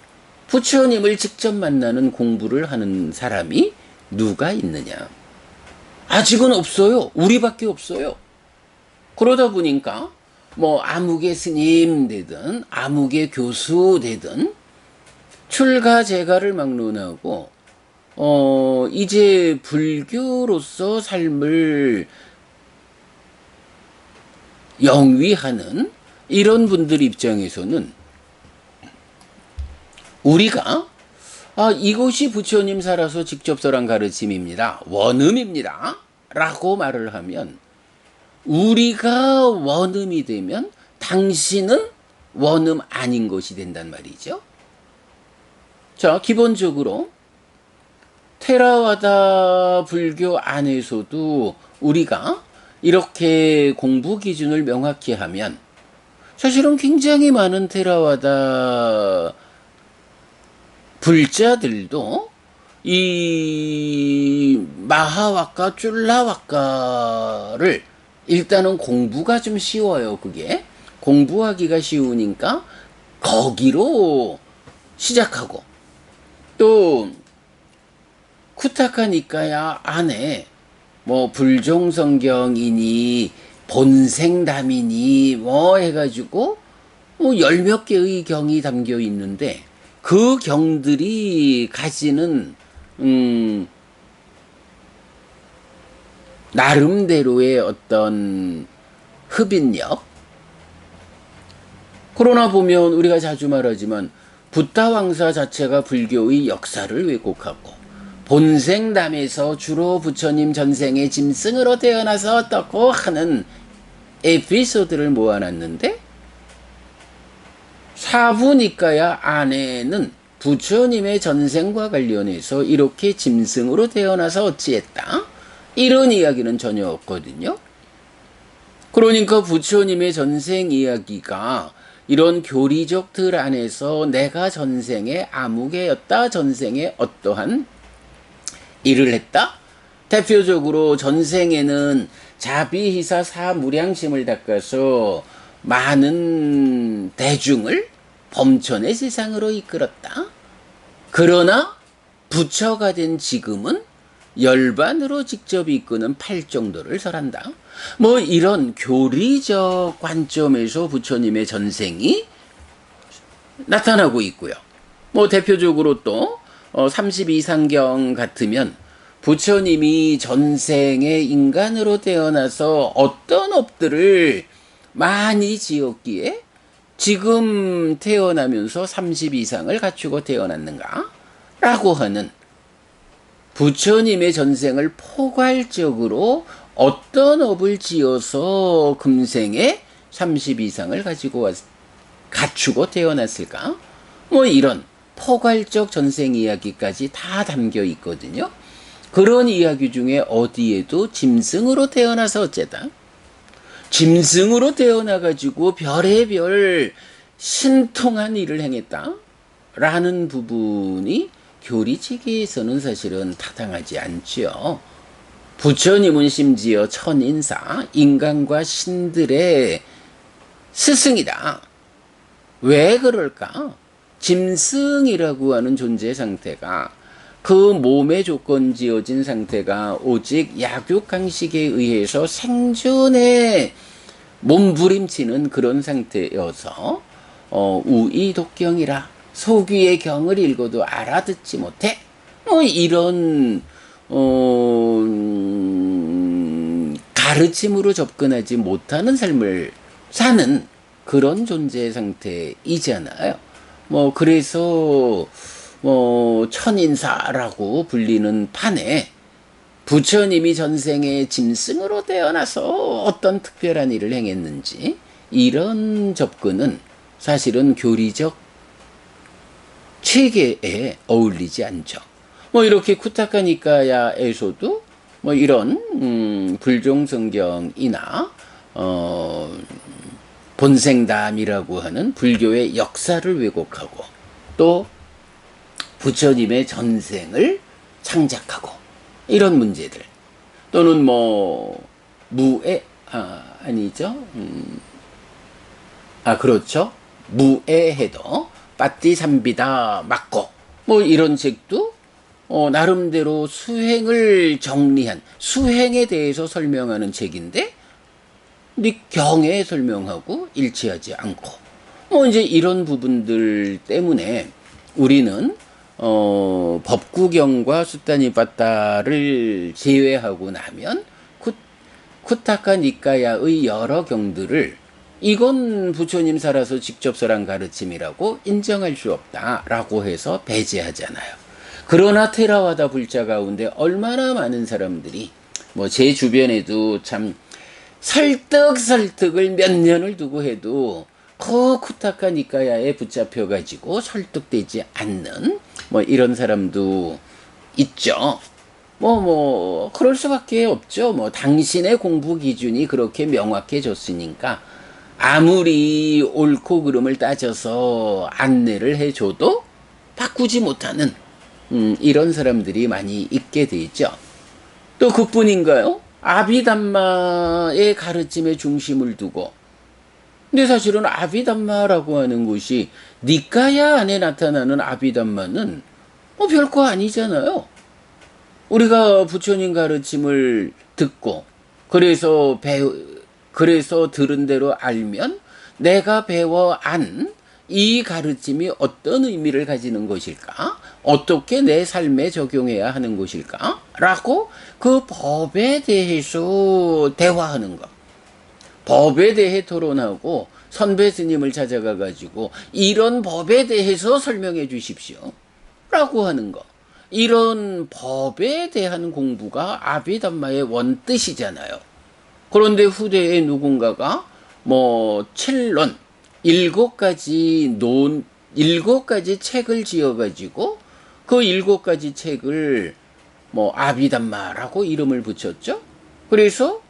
부처님을 직접 만나는 공부를 하는 사람이 누가 있느냐? 아직은 없어요. 우리밖에 없어요. 그러다 보니까 뭐 아무개 스님 되든 아무개 교수 되든 출가제가를 막론하고 이제 불교로서 삶을 영위하는 이런 분들 입장에서는 우리가 이것이 부처님 살아서 직접 설한 가르침입니다. 원음입니다. 라고 말을 하면 우리가 원음이 되면 당신은 원음 아닌 것이 된단 말이죠. 자, 기본적으로 테라와다 불교 안에서도 우리가 이렇게 공부 기준을 명확히 하면 사실은 굉장히 많은 테라와다 불자들도 이 마하와카 쫄라와카를 일단은 공부가 좀 쉬워요. 그게 공부하기가 쉬우니까 거기로 시작하고, 또 쿠타카 니카야 안에 뭐 불종성경이니 본생담이니 뭐 해가지고 뭐 열 몇 개의 경이 담겨 있는데, 그 경들이 가지는 나름대로의 어떤 흡인력. 그러나 보면 우리가 자주 말하지만 붓다 왕사 자체가 불교의 역사를 왜곡하고, 본생담에서 주로 부처님 전생의 짐승으로 태어나서 어떻고 하는 에피소드를 모아놨는데, 사부니까야 안에는 부처님의 전생과 관련해서 이렇게 짐승으로 태어나서 어찌했다, 이런 이야기는 전혀 없거든요. 그러니까 부처님의 전생 이야기가 이런 교리적 틀 안에서 내가 전생에 아무개였다, 전생에 어떠한 일을 했다. 대표적으로 전생에는 자비희사 사무량심을 닦아서 많은 대중을 범천의 세상으로 이끌었다. 그러나 부처가 된 지금은 열반으로 직접 이끄는 팔정도를 설한다. 뭐 이런 교리적 관점에서 부처님의 전생이 나타나고 있고요. 뭐 대표적으로 또 32상경 같으면 부처님이 전생에 인간으로 태어나서 어떤 업들을 많이 지었기에 지금 태어나면서 30이상을 갖추고 태어났는가? 라고 하는 부처님의 전생을 포괄적으로 어떤 업을 지어서 금생에 30이상을 갖추고 태어났을까? 뭐 이런 포괄적 전생 이야기까지 다 담겨 있거든요. 그런 이야기 중에 어디에도 짐승으로 태어나서 어째다, 짐승으로 태어나가지고 별의별 신통한 일을 행했다 라는 부분이 교리체계에서는 사실은 타당하지 않죠. 부처님은 심지어 천인사, 인간과 신들의 스승이다. 왜 그럴까? 짐승이라고 하는 존재 상태가, 그 몸에 조건 지어진 상태가 오직 약육강식에 의해서 생존에 몸부림치는 그런 상태여서 우이독경이라, 소귀의 경을 읽어도 알아듣지 못해, 뭐 이런 가르침으로 접근하지 못하는 삶을 사는 그런 존재 상태이잖아요. 뭐 그래서 천인사라고 불리는 판에 부처님이 전생에 짐승으로 태어나서 어떤 특별한 일을 행했는지, 이런 접근은 사실은 교리적 체계에 어울리지 않죠. 뭐 이렇게 쿠타카 니카야에서도 뭐 이런 불종성경이나 본생담이라고 하는 불교의 역사를 왜곡하고, 또 부처님의 전생을 창작하고, 이런 문제들, 또는 뭐 그렇죠, 무애해도 빠띠삼비다 맞고, 뭐 이런 책도 나름대로 수행을 정리한, 수행에 대해서 설명하는 책인데 경에 설명하고 일치하지 않고, 뭐 이제 이런 부분들 때문에 우리는 법구경과 수타니빠따를 제외하고 나면 쿠타카 니카야의 여러 경들을 이건 부처님 살아서 직접 설한 가르침이라고 인정할 수 없다라고 해서 배제하잖아요. 그러나 테라와다 불자 가운데 얼마나 많은 사람들이, 뭐 제 주변에도 참 설득을 몇 년을 두고 해도 그 쿠타카 니카야에 붙잡혀가지고 설득되지 않는 뭐 이런 사람도 있죠. 그럴 수밖에 없죠. 뭐 당신의 공부 기준이 그렇게 명확해졌으니까 아무리 옳고 그름을 따져서 안내를 해줘도 바꾸지 바꾸지 못하는 이런 사람들이 많이 있게 되죠. 또 그뿐인가요? 아비담마의 가르침에 중심을 두고, 근데 사실은 아비담마라고 하는 것이 니까야 안에 나타나는 아비담마는 별거 아니잖아요. 우리가 부처님 가르침을 듣고 그래서 들은 대로 알면 내가 배워 안 이 가르침이 어떤 의미를 가지는 것일까? 어떻게 내 삶에 적용해야 하는 것일까? 라고 그 법에 대해서 대화하는 것. 법에 대해 토론하고 선배 스님을 찾아가 가지고 이런 법에 대해서 설명해 주십시오. 라고 하는 거. 이런 법에 대한 공부가 아비담마의 원뜻이잖아요. 그런데 후대에 누군가가 칠론, 7가지 책을 지어가지고 그 7가지 책을 아비담마라고 이름을 붙였죠. 그래서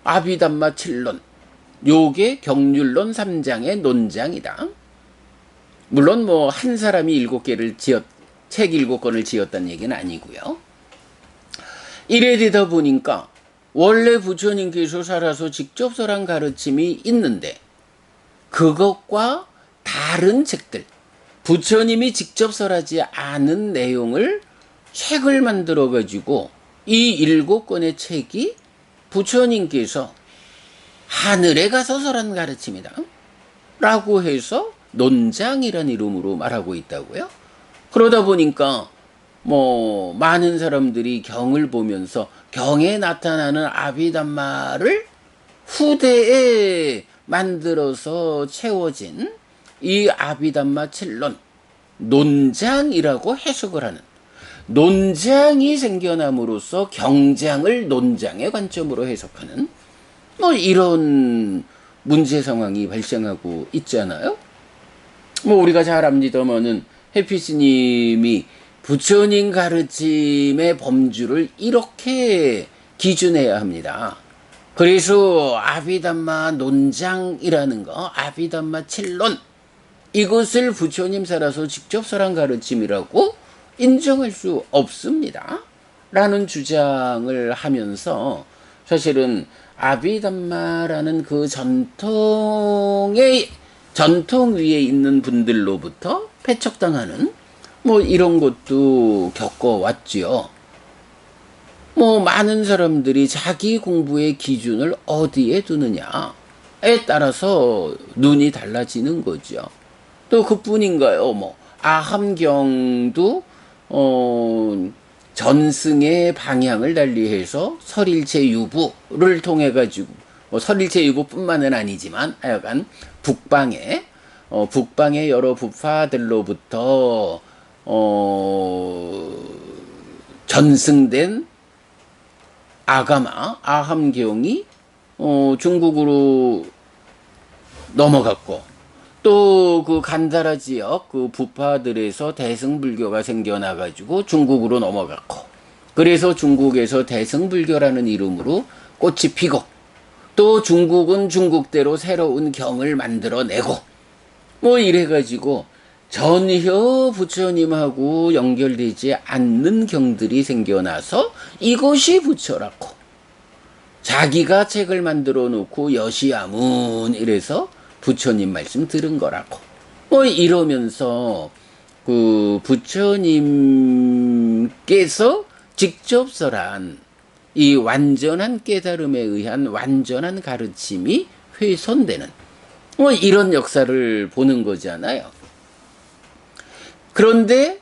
아비담마 칠론, 요게 경률론 3장의 논장이다. 물론 한 사람이 책 7권을 지었다는 얘기는 아니고요. 이래 되다 보니까 원래 부처님께서 살아서 직접 설한 가르침이 있는데 그것과 다른 책들, 부처님이 직접 설하지 않은 내용을 책을 만들어 가지고 이 7권의 책이 부처님께서 하늘에 가서 설한 가르침이다 라고 해서 논장이라는 이름으로 말하고 있다고요. 그러다 보니까 많은 사람들이 경을 보면서 경에 나타나는 아비담마를 후대에 만들어서 채워진 이 아비담마 칠론, 논장이라고 해석을 하는, 논장이 생겨남으로써 경장을 논장의 관점으로 해석하는 이런 문제 상황이 발생하고 있잖아요. 우리가 잘 압니다마는 해피스님이 부처님 가르침의 범주를 이렇게 기준해야 합니다. 그래서 아비담마 논장이라는 거, 아비담마 칠론, 이것을 부처님 살아서 직접 설한 가르침이라고 인정할 수 없습니다. 라는 주장을 하면서 사실은 아비담마라는 그 전통 위에 있는 분들로부터 패척당하는 이런 것도 겪어왔지요. 많은 사람들이 자기 공부의 기준을 어디에 두느냐에 따라서 눈이 달라지는 거죠. 또 그뿐인가요? 아함경도 전승의 방향을 달리해서 설일체 유부를 통해 가지고 설일체 유부뿐만은 아니지만 하여간 북방의 여러 부파들로부터 전승된 아함경이 중국으로 넘어갔고, 또 그 간다라 지역 그 부파들에서 대승불교가 생겨나가지고 중국으로 넘어갔고, 그래서 중국에서 대승불교라는 이름으로 꽃이 피고, 또 중국은 중국대로 새로운 경을 만들어내고, 이래가지고 전혀 부처님하고 연결되지 않는 경들이 생겨나서 이것이 부처라고, 자기가 책을 만들어 놓고 여시아문 이래서 부처님 말씀 들은 거라고 이러면서 그 부처님께서 직접 설한 이 완전한 깨달음에 의한 완전한 가르침이 훼손되는 이런 역사를 보는 거잖아요. 그런데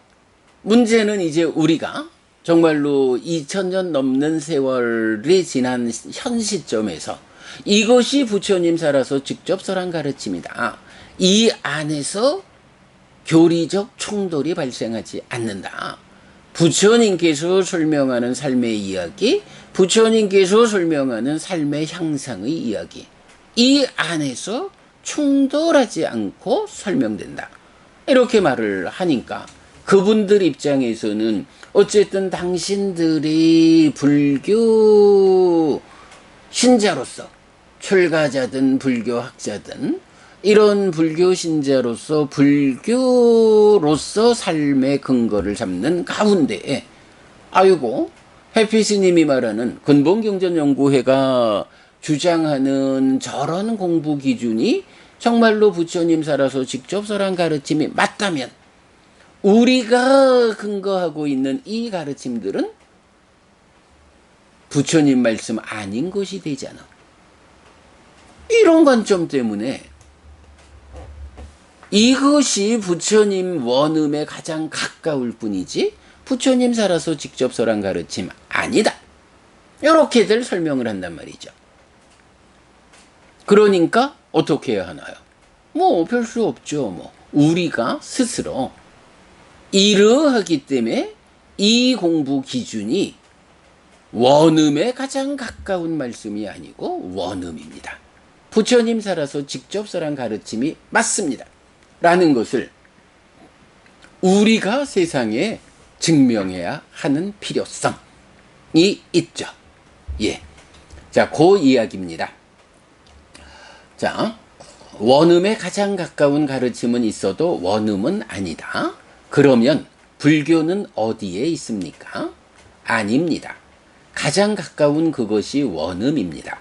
문제는 이제 우리가 정말로 2000년 넘는 세월이 지난 현 시점에서 이것이 부처님 살아서 직접 설한 가르침이다. 이 안에서 교리적 충돌이 발생하지 않는다. 부처님께서 설명하는 삶의 이야기, 부처님께서 설명하는 삶의 향상의 이야기, 이 안에서 충돌하지 않고 설명된다. 이렇게 말을 하니까 그분들 입장에서는 어쨌든 당신들이 불교 신자로서 출가자든 불교학자든 이런 불교 신자로서 불교로서 삶의 근거를 잡는 가운데에 아이고 해피 스님이 말하는 근본경전연구회가 주장하는 저런 공부 기준이 정말로 부처님 살아서 직접 설한 가르침이 맞다면 우리가 근거하고 있는 이 가르침들은 부처님 말씀 아닌 것이 되잖아. 이런 관점 때문에 이것이 부처님 원음에 가장 가까울 뿐이지 부처님 살아서 직접 설한 가르침 아니다. 이렇게들 설명을 한단 말이죠. 그러니까 어떻게 해야 하나요? 뭐 별 수 없죠. 뭐 우리가 스스로 이러하기 때문에 이 공부 기준이 원음에 가장 가까운 말씀이 아니고 원음입니다. 부처님 살아서 직접 설한 가르침이 맞습니다. 라는 것을 우리가 세상에 증명해야 하는 필요성이 있죠. 예. 자, 그 이야기입니다. 자, 원음에 가장 가까운 가르침은 있어도 원음은 아니다. 그러면 불교는 어디에 있습니까? 아닙니다. 가장 가까운 그것이 원음입니다.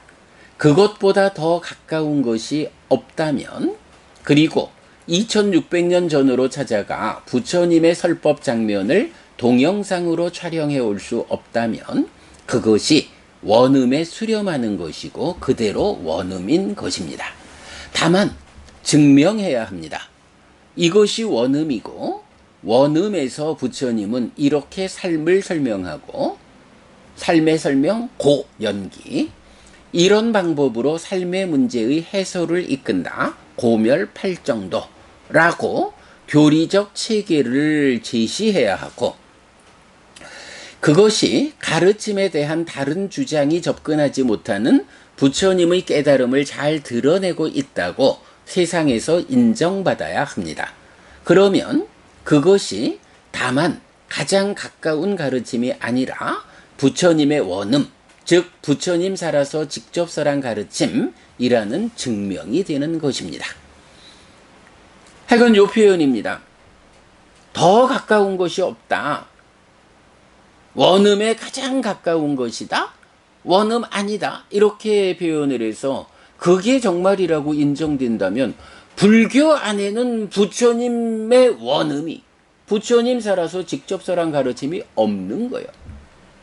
그것보다 더 가까운 것이 없다면, 그리고 2600년 전으로 찾아가 부처님의 설법 장면을 동영상으로 촬영해 올 수 없다면 그것이 원음에 수렴하는 것이고 그대로 원음인 것입니다. 다만 증명해야 합니다. 이것이 원음이고 원음에서 부처님은 이렇게 삶을 설명하고 삶의 설명 고연기 이런 방법으로 삶의 문제의 해소를 이끈다. 고멸팔정도라고 교리적 체계를 제시해야 하고 그것이 가르침에 대한 다른 주장이 접근하지 못하는 부처님의 깨달음을 잘 드러내고 있다고 세상에서 인정받아야 합니다. 그러면 그것이 다만 가장 가까운 가르침이 아니라 부처님의 원음, 즉 부처님 살아서 직접 설한 가르침이라는 증명이 되는 것입니다. 하여간 요 표현입니다. 더 가까운 것이 없다. 원음에 가장 가까운 것이다. 원음 아니다. 이렇게 표현을 해서 그게 정말이라고 인정된다면 불교 안에는 부처님의 원음이 부처님 살아서 직접 설한 가르침이 없는 거예요.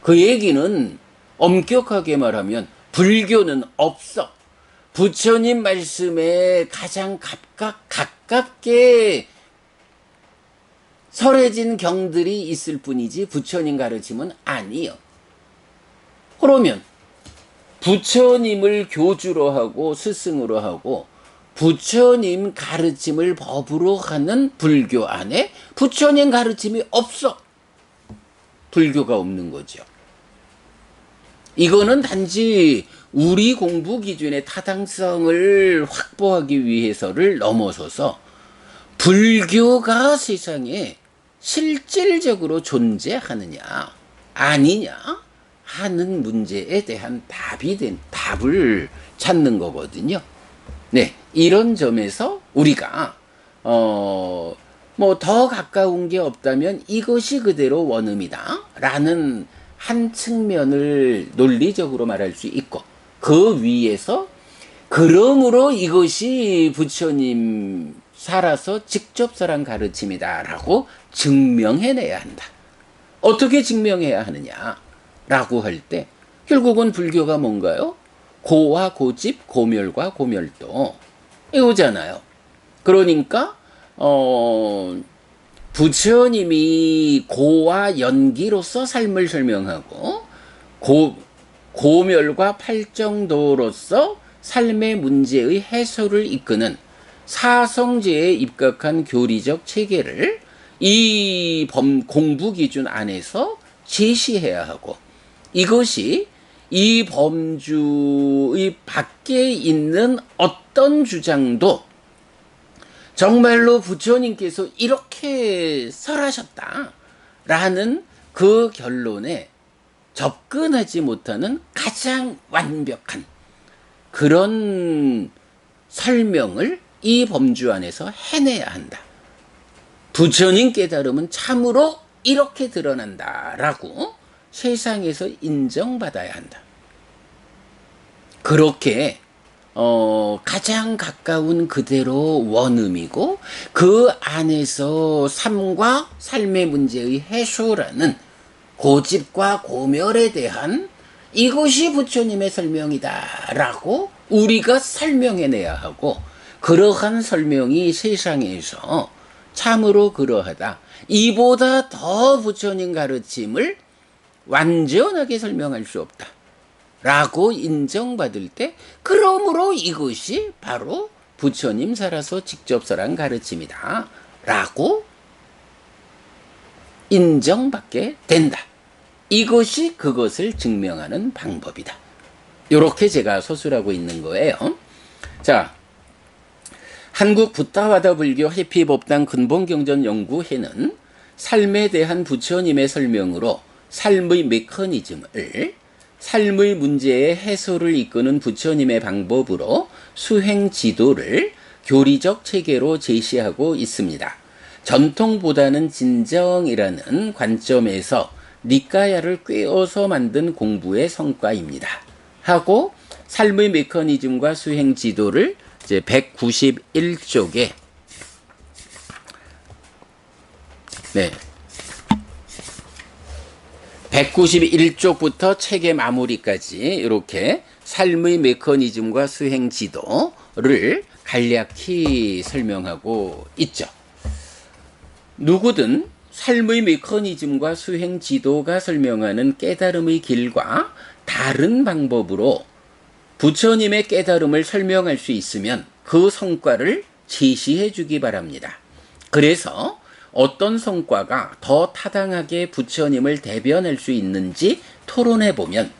그 얘기는 엄격하게 말하면 불교는 없어. 부처님 말씀에 가장 가깝게 설해진 경들이 있을 뿐이지 부처님 가르침은 아니요. 그러면 부처님을 교주로 하고 스승으로 하고 부처님 가르침을 법으로 하는 불교 안에 부처님 가르침이 없어. 불교가 없는 거죠. 이거는 단지 우리 공부 기준의 타당성을 확보하기 위해서를 넘어서서 불교가 세상에 실질적으로 존재하느냐 아니냐 하는 문제에 대한 답을 찾는 거거든요. 네, 이런 점에서 우리가 뭐 더 가까운 게 없다면 이것이 그대로 원음이다 라는 한 측면을 논리적으로 말할 수 있고 그 위에서 그러므로 이것이 부처님 살아서 직접 설한 가르침이다 라고 증명해내야 한다. 어떻게 증명해야 하느냐 라고 할 때 결국은 불교가 뭔가요? 고와 고집, 고멸과 고멸도 이거잖아요. 그러니까 부처님이 고와 연기로서 삶을 설명하고 고멸과 팔정도로서 삶의 문제의 해소를 이끄는 사성제에 입각한 교리적 체계를 이 공부 기준 안에서 제시해야 하고 이것이 이 범주의 밖에 있는 어떤 주장도 정말로 부처님께서 이렇게 설하셨다라는 그 결론에 접근하지 못하는 가장 완벽한 그런 설명을 이 범주 안에서 해내야 한다. 부처님 깨달음은 참으로 이렇게 드러난다라고 세상에서 인정받아야 한다. 그렇게 가장 가까운 그대로 원음이고 그 안에서 삶과 삶의 문제의 해소라는 고집과 고멸에 대한 이것이 부처님의 설명이다라고 우리가 설명해내야 하고 그러한 설명이 세상에서 참으로 그러하다. 이보다 더 부처님 가르침을 완전하게 설명할 수 없다. 라고 인정받을 때 그러므로 이것이 바로 부처님 살아서 직접 설한 가르침이다. 라고 인정받게 된다. 이것이 그것을 증명하는 방법이다. 이렇게 제가 서술하고 있는 거예요. 자, 한국 붓다와다 불교 해피법당 근본경전연구회는 삶에 대한 부처님의 설명으로 삶의 메커니즘을 삶의 문제의 해소를 이끄는 부처님의 방법으로 수행 지도를 교리적 체계로 제시하고 있습니다. 전통보다는 진정이라는 관점에서 니까야를 꿰어서 만든 공부의 성과입니다. 하고 삶의 메커니즘과 수행 지도를 이제 191쪽에 네. 191쪽부터 책의 마무리까지 이렇게 삶의 메커니즘과 수행 지도를 간략히 설명하고 있죠. 누구든 삶의 메커니즘과 수행 지도가 설명하는 깨달음의 길과 다른 방법으로 부처님의 깨달음을 설명할 수 있으면 그 성과를 제시해 주기 바랍니다. 그래서 어떤 성과가 더 타당하게 부처님을 대변할 수 있는지 토론해 보면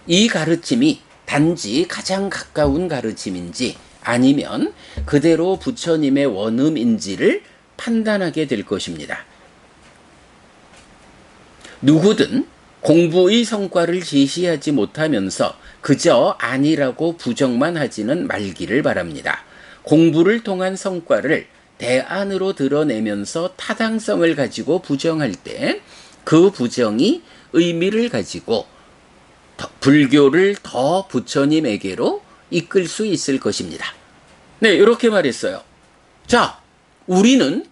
이 가르침이 단지 가장 가까운 가르침인지 아니면 그대로 부처님의 원음인지를 판단하게 될 것입니다. 누구든 공부의 성과를 제시하지 못하면서 그저 아니라고 부정만 하지는 말기를 바랍니다. 공부를 통한 성과를 대안으로 드러내면서 타당성을 가지고 부정할 때 그 부정이 의미를 가지고 불교를 더 부처님에게로 이끌 수 있을 것입니다. 네, 이렇게 말했어요. 자, 우리는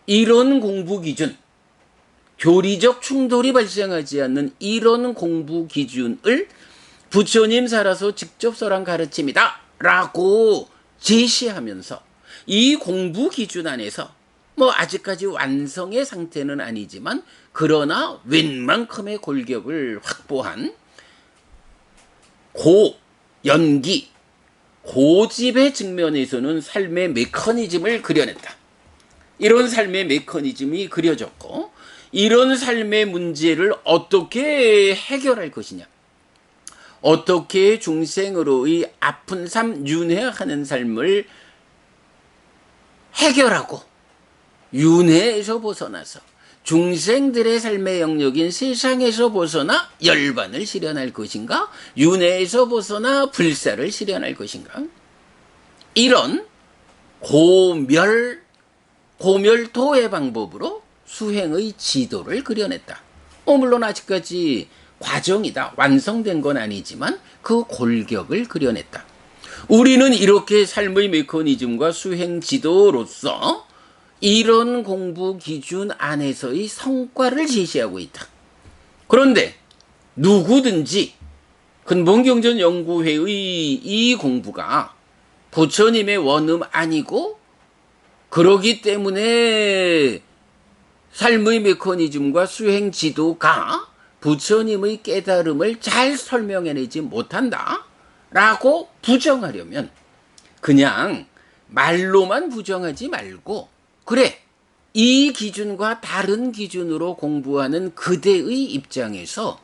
이런 공부 기준, 교리적 충돌이 발생하지 않는 이런 공부 기준을 부처님 살아서 직접 설한 가르침이다 라고 제시하면서 이 공부 기준 안에서 뭐 아직까지 완성의 상태는 아니지만 그러나 웬만큼의 골격을 확보한 연기, 고집의 측면에서는 삶의 메커니즘을 그려냈다. 이런 삶의 메커니즘이 그려졌고 이런 삶의 문제를 어떻게 해결할 것이냐, 어떻게 중생으로의 아픈 삶, 윤회하는 삶을 해결하고 윤회에서 벗어나서 중생들의 삶의 영역인 세상에서 벗어나 열반을 실현할 것인가, 윤회에서 벗어나 불사를 실현할 것인가, 이런 고멸도의 방법으로 수행의 지도를 그려냈다. 물론 아직까지 과정이다. 완성된 건 아니지만 그 골격을 그려냈다. 우리는 이렇게 삶의 메커니즘과 수행 지도로서 이런 공부 기준 안에서의 성과를 제시하고 있다. 그런데 누구든지 근본경전연구회의 이 공부가 부처님의 원음 아니고 그러기 때문에 삶의 메커니즘과 수행 지도가 부처님의 깨달음을 잘 설명해내지 못한다 라고 부정하려면 그냥 말로만 부정하지 말고, 그래, 이 기준과 다른 기준으로 공부하는 그대의 입장에서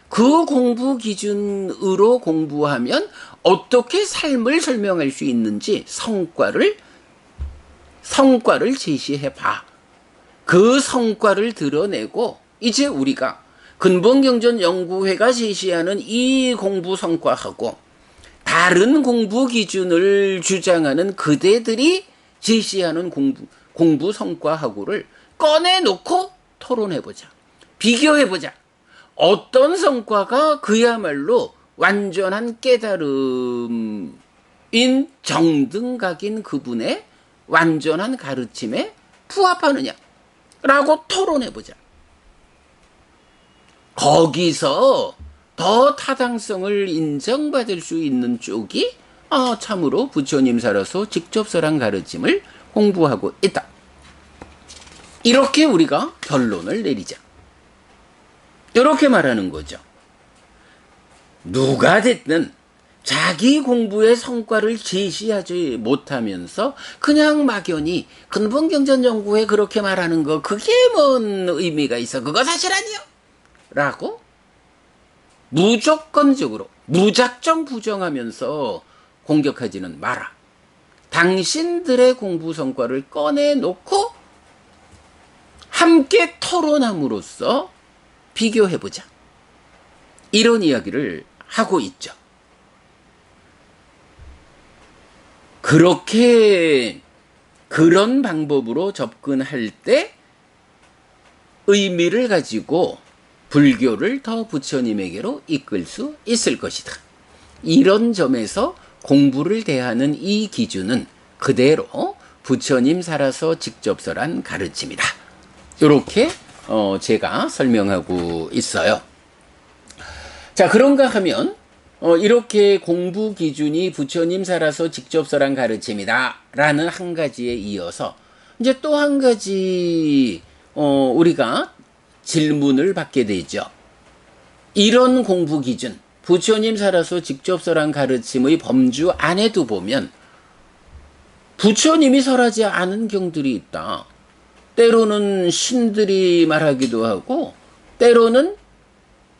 그 공부 기준으로 공부하면 어떻게 삶을 설명할 수 있는지 성과를 제시해봐. 그 성과를 드러내고 이제 우리가 근본경전연구회가 제시하는 이 공부 성과하고 다른 공부 기준을 주장하는 그대들이 제시하는 공부 성과하고를 꺼내놓고 토론해보자. 비교해보자. 어떤 성과가 그야말로 완전한 깨달음인 정등각인 그분의 완전한 가르침에 부합하느냐라고 토론해보자. 거기서 더 타당성을 인정받을 수 있는 쪽이 참으로 부처님 살아서 직접설한 가르침을 공부하고 있다. 이렇게 우리가 결론을 내리자. 이렇게 말하는 거죠. 누가 됐든 자기 공부의 성과를 제시하지 못하면서 그냥 막연히 근본경전연구에 그렇게 말하는 거 그게 뭔 의미가 있어? 그거 사실 아니요? 라고 무조건적으로 무작정 부정하면서 공격하지는 마라. 당신들의 공부 성과를 꺼내놓고 함께 토론함으로써 비교해보자. 이런 이야기를 하고 있죠. 그렇게 그런 방법으로 접근할 때 의미를 가지고 불교를 더 부처님에게로 이끌 수 있을 것이다. 이런 점에서 공부를 대하는 이 기준은 그대로 부처님 살아서 직접설한 가르침이다. 이렇게 제가 설명하고 있어요. 자, 그런가 하면 이렇게 공부 기준이 부처님 살아서 직접설한 가르침이다 라는 한 가지에 이어서 이제 또 한 가지 우리가 질문을 받게 되죠. 이런 공부 기준, 부처님 살아서 직접설한 가르침의 범주 안에도 보면 부처님이 설하지 않은 경들이 있다. 때로는 신들이 말하기도 하고 때로는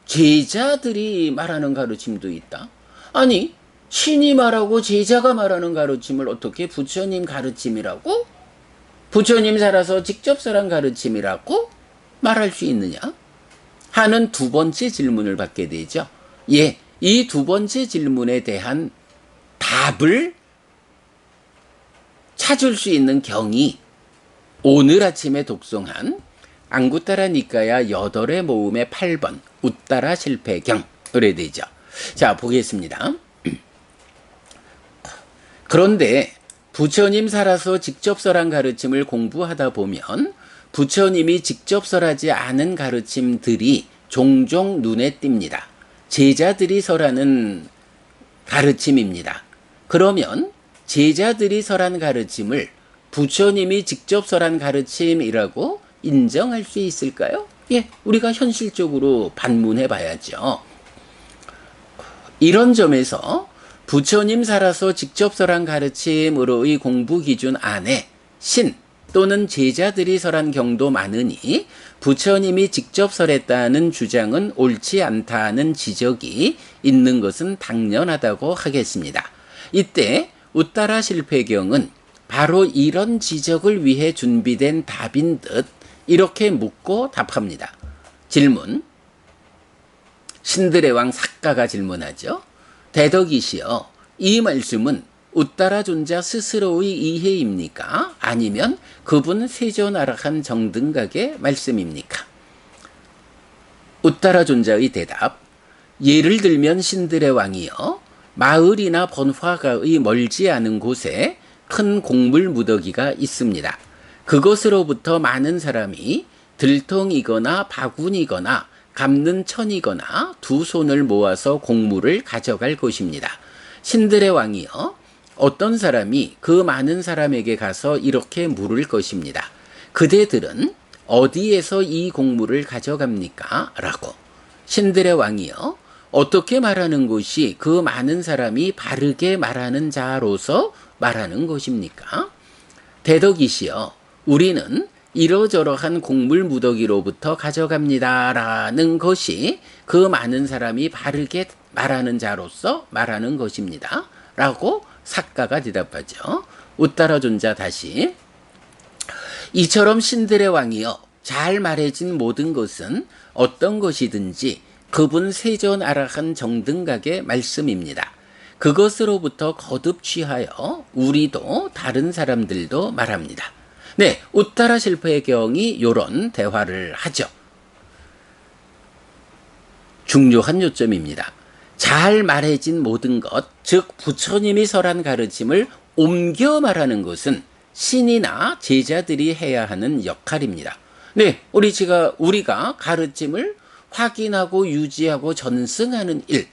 제자들이 말하는 가르침도 있다. 아니, 신이 말하고 제자가 말하는 가르침을 어떻게 부처님 가르침이라고? 부처님 살아서 직접설한 가르침이라고 말할 수 있느냐? 하는 두 번째 질문을 받게 되죠. 예, 이 두 번째 질문에 대한 답을 찾을 수 있는 경이 오늘 아침에 독송한 앙구타라 니까야 8의 모음의 8번 우따라 실패경을 해야 되죠. 자, 보겠습니다. 그런데 부처님 살아서 직접설한 가르침을 공부하다 보면 부처님이 직접설하지 않은 가르침들이 종종 눈에 띕니다. 제자들이 설하는 가르침입니다. 그러면 제자들이 설한 가르침을 부처님이 직접 설한 가르침이라고 인정할 수 있을까요? 예, 우리가 현실적으로 반문해 봐야죠. 이런 점에서 부처님 살아서 직접 설한 가르침으로의 공부 기준 안에 신 또는 제자들이 설한 경도 많으니 부처님이 직접 설했다는 주장은 옳지 않다는 지적이 있는 것은 당연하다고 하겠습니다. 이때 우따라 실패경은 바로 이런 지적을 위해 준비된 답인 듯 이렇게 묻고 답합니다. 질문. 신들의 왕 삭가가 질문하죠. 대덕이시여, 이 말씀은 우따라 존자 스스로의 이해입니까? 아니면 그분 세존아라한 정등각의 말씀입니까? 우따라 존자의 대답. 예를 들면 신들의 왕이여, 마을이나 번화가의 멀지 않은 곳에 큰 곡물 무더기가 있습니다. 그것으로부터 많은 사람이 들통이거나 바구니거나 감는 천이거나 두 손을 모아서 곡물을 가져갈 것입니다. 신들의 왕이여, 어떤 사람이 그 많은 사람에게 가서 이렇게 물을 것입니다. 그대들은 어디에서 이 곡물을 가져갑니까? 라고. 신들의 왕이여, 어떻게 말하는 것이 그 많은 사람이 바르게 말하는 자로서 말하는 것입니까? 대덕이시여, 우리는 이러저러한 곡물 무더기로부터 가져갑니다라는 것이 그 많은 사람이 바르게 말하는 자로서 말하는 것입니다. 라고 삭가가 대답하죠. 우따라 존자 다시. 이처럼 신들의 왕이여, 잘 말해진 모든 것은 어떤 것이든지 그분 세존아라한 정등각의 말씀입니다. 그것으로부터 거듭 취하여 우리도 다른 사람들도 말합니다. 네, 우따라 실패의 경이 요런 대화를 하죠. 중요한 요점입니다. 잘 말해진 모든 것, 즉 부처님이 설한 가르침을 옮겨 말하는 것은 신이나 제자들이 해야 하는 역할입니다. 네, 우리가 가르침을 확인하고 유지하고 전승하는 일,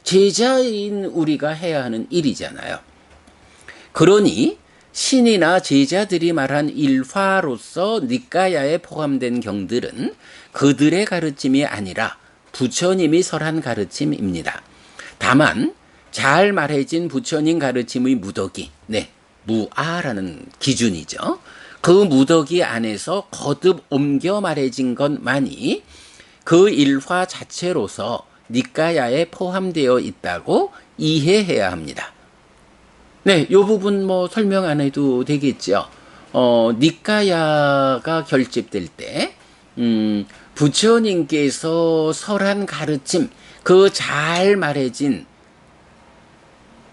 제자인 우리가 해야 하는 일이잖아요. 그러니 신이나 제자들이 말한 일화로서 니까야에 포함된 경들은 그들의 가르침이 아니라 부처님이 설한 가르침입니다. 다만 잘 말해진 부처님 가르침의 무더기, 네, 무아라는 기준이죠. 그 무더기 안에서 거듭 옮겨 말해진 것만이 그 일화 자체로서 니까야에 포함되어 있다고 이해해야 합니다. 네, 이 부분 설명 안 해도 되겠죠. 니까야가 결집될 때, 부처님께서 설한 가르침, 그 잘 말해진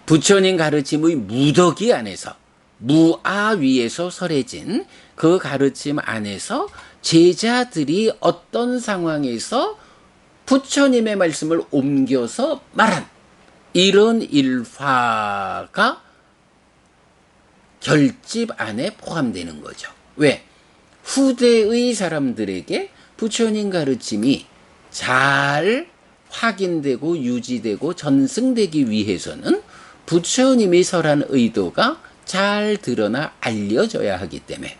부처님 가르침의 무더기 안에서, 무아 위에서 설해진 그 가르침 안에서 제자들이 어떤 상황에서 부처님의 말씀을 옮겨서 말한 이런 일화가 결집 안에 포함되는 거죠. 왜? 후대의 사람들에게 부처님 가르침이 잘 확인되고 유지되고 전승되기 위해서는 부처님이 설한 의도가 잘 드러나 알려져야 하기 때문에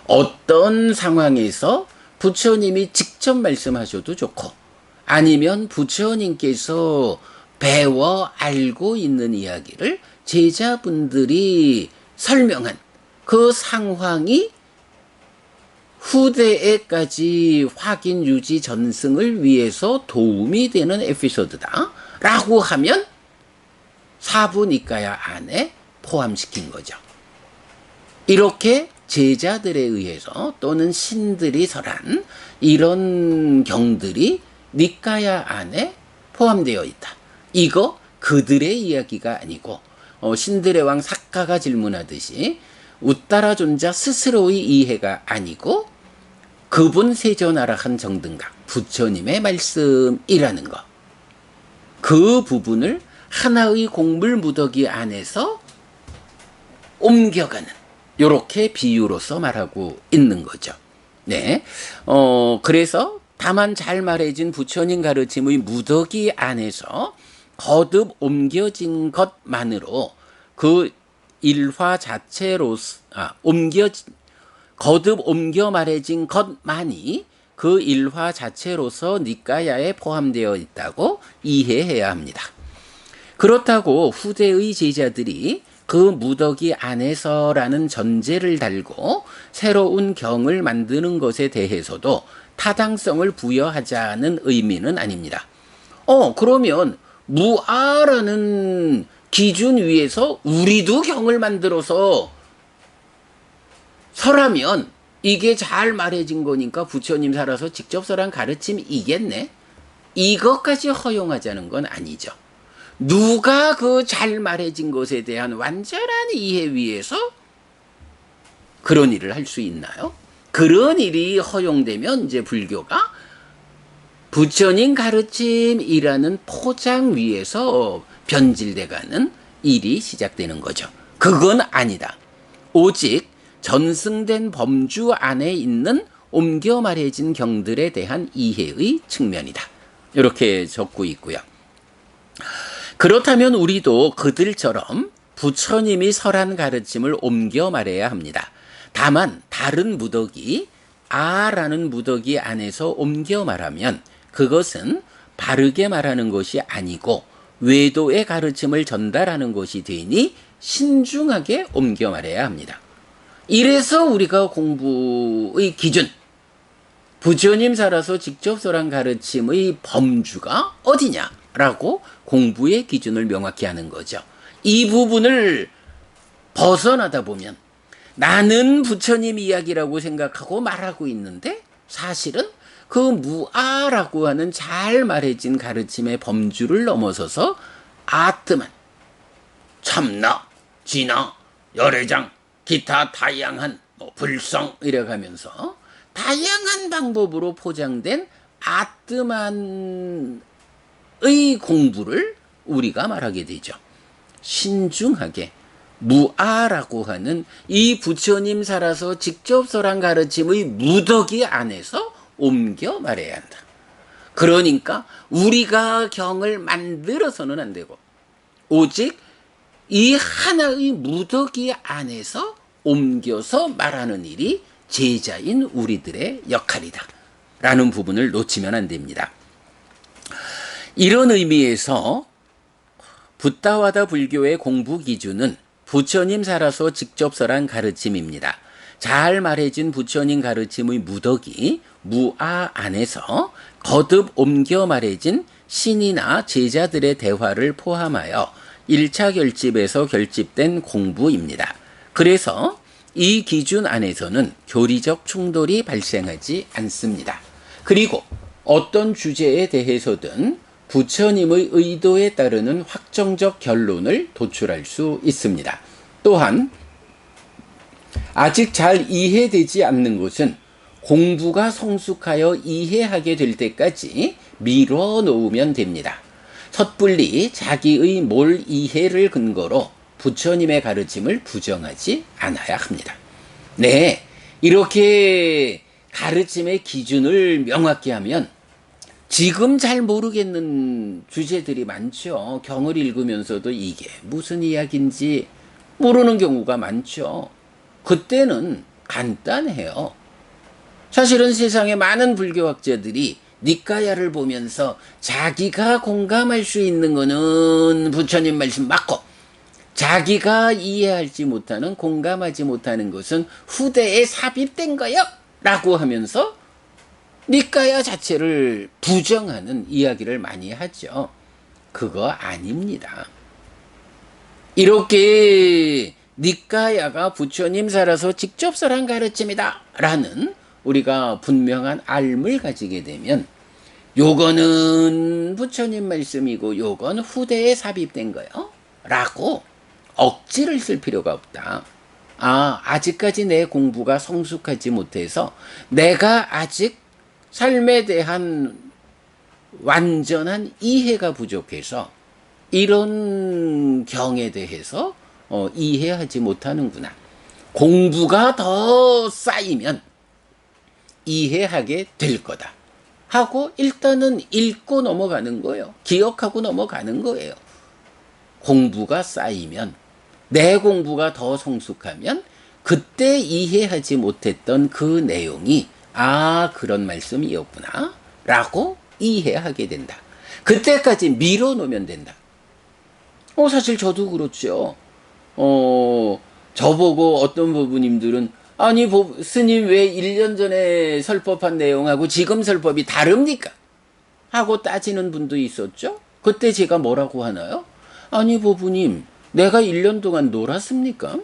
어떤 상황에서 부처님이 직접 말씀하셔도 좋고 아니면 부처님께서 배워 알고 있는 이야기를 제자분들이 설명한 그 상황이 후대에까지 확인, 유지, 전승을 위해서 도움이 되는 에피소드다 라고 하면 사부니까야 안에 포함시킨 거죠. 이렇게 제자들에 의해서 또는 신들이 설한 이런 경들이 니까야 안에 포함되어 있다. 이거 그들의 이야기가 아니고 신들의 왕 사카가 질문하듯이 우따라 존자 스스로의 이해가 아니고 그분 세존하락한 정등각 부처님의 말씀이라는 것. 그 부분을 하나의 곡물 무더기 안에서 옮겨가는 요렇게 비유로서 말하고 있는 거죠. 네. 그래서 다만 잘 말해진 부처님 가르침의 무더기 안에서 거듭 옮겨진 것만으로 그 일화 자체로 거듭 옮겨 말해진 것만이 그 일화 자체로서 니까야에 포함되어 있다고 이해해야 합니다. 그렇다고 후대의 제자들이 그 무더기 안에서라는 전제를 달고 새로운 경을 만드는 것에 대해서도 타당성을 부여하자는 의미는 아닙니다. 그러면 무아라는 기준 위에서 우리도 경을 만들어서 설하면 이게 잘 말해진 거니까 부처님 살아서 직접 설한 가르침이겠네? 이것까지 허용하자는 건 아니죠. 누가 그 잘 말해진 것에 대한 완전한 이해 위에서 그런 일을 할 수 있나요? 그런 일이 허용되면 이제 불교가 부처님 가르침이라는 포장 위에서 변질돼가는 일이 시작되는 거죠. 그건 아니다. 오직 전승된 범주 안에 있는 옮겨 말해진 경들에 대한 이해의 측면이다. 이렇게 적고 있고요. 그렇다면 우리도 그들처럼 부처님이 설한 가르침을 옮겨 말해야 합니다. 다만 다른 무더기, 아라는 무더기 안에서 옮겨 말하면 그것은 바르게 말하는 것이 아니고 외도의 가르침을 전달하는 것이 되니 신중하게 옮겨 말해야 합니다. 이래서 우리가 공부의 기준, 부처님 살아서 직접 설한 가르침의 범주가 어디냐라고 공부의 기준을 명확히 하는 거죠. 이 부분을 벗어나다 보면 나는 부처님 이야기라고 생각하고 말하고 있는데 사실은 그 무아라고 하는 잘 말해진 가르침의 범주를 넘어서서 아트만 참나, 진화, 열애장, 기타 다양한 불성 이래가면서 다양한 방법으로 포장된 아트만의 공부를 우리가 말하게 되죠. 신중하게 무아라고 하는 이 부처님 살아서 직접 설한 가르침의 무더기 안에서 옮겨 말해야 한다. 그러니까 우리가 경을 만들어서는 안 되고 오직 이 하나의 무더기 안에서 옮겨서 말하는 일이 제자인 우리들의 역할이다 라는 부분을 놓치면 안 됩니다. 이런 의미에서 붓다와다 불교의 공부 기준은 부처님 살아서 직접 설한 가르침입니다. 잘 말해진 부처님 가르침의 무더기, 무아 안에서 거듭 옮겨 말해진 신이나 제자들의 대화를 포함하여 1차 결집에서 결집된 공부입니다. 그래서 이 기준 안에서는 교리적 충돌이 발생하지 않습니다. 그리고 어떤 주제에 대해서든 부처님의 의도에 따르는 확정적 결론을 도출할 수 있습니다. 또한 아직 잘 이해되지 않는 것은 공부가 성숙하여 이해하게 될 때까지 미뤄 놓으면 됩니다. 섣불리 자기의 몰 이해를 근거로 부처님의 가르침을 부정하지 않아야 합니다. 네, 이렇게 가르침의 기준을 명확히 하면 지금 잘 모르겠는 주제들이 많죠. 경을 읽으면서도 이게 무슨 이야기인지 모르는 경우가 많죠. 그때는 간단해요. 사실은 세상에 많은 불교학자들이 니까야를 보면서 자기가 공감할 수 있는 거는 부처님 말씀 맞고 자기가 이해하지 못하는 공감하지 못하는 것은 후대에 삽입된 거요 라고 하면서 니까야 자체를 부정하는 이야기를 많이 하죠. 그거 아닙니다. 이렇게 니까야가 부처님 살아서 직접 설한 가르침이다 라는 우리가 분명한 알을 가지게 되면 요거는 부처님 말씀이고 요건 후대에 삽입된 거요 라고 억지를 쓸 필요가 없다. 아직까지 내 공부가 성숙하지 못해서 내가 아직 삶에 대한 완전한 이해가 부족해서 이런 경에 대해서 이해하지 못하는구나. 공부가 더 쌓이면 이해하게 될 거다 하고 일단은 읽고 넘어가는 거예요. 기억하고 넘어가는 거예요. 공부가 쌓이면 내 공부가 더 성숙하면 그때 이해하지 못했던 그 내용이 그런 말씀이었구나 라고 이해하게 된다. 그때까지 밀어놓으면 된다. 사실 저도 그렇죠. 저보고 어떤 부부님들은 아니 스님 왜 1년 전에 설법한 내용하고 지금 설법이 다릅니까? 하고 따지는 분도 있었죠. 그때 제가 뭐라고 하나요? 아니 보부님 내가 1년 동안 놀았습니까?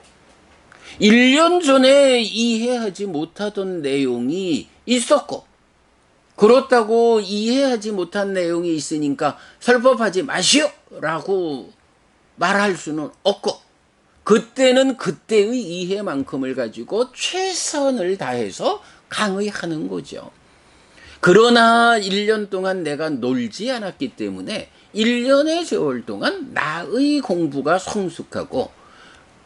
1년 전에 이해하지 못하던 내용이 있었고 그렇다고 이해하지 못한 내용이 있으니까 설법하지 마시오 라고 말할 수는 없고 그때는 그때의 이해만큼을 가지고 최선을 다해서 강의하는 거죠. 그러나 1년 동안 내가 놀지 않았기 때문에 1년의 세월 동안 나의 공부가 성숙하고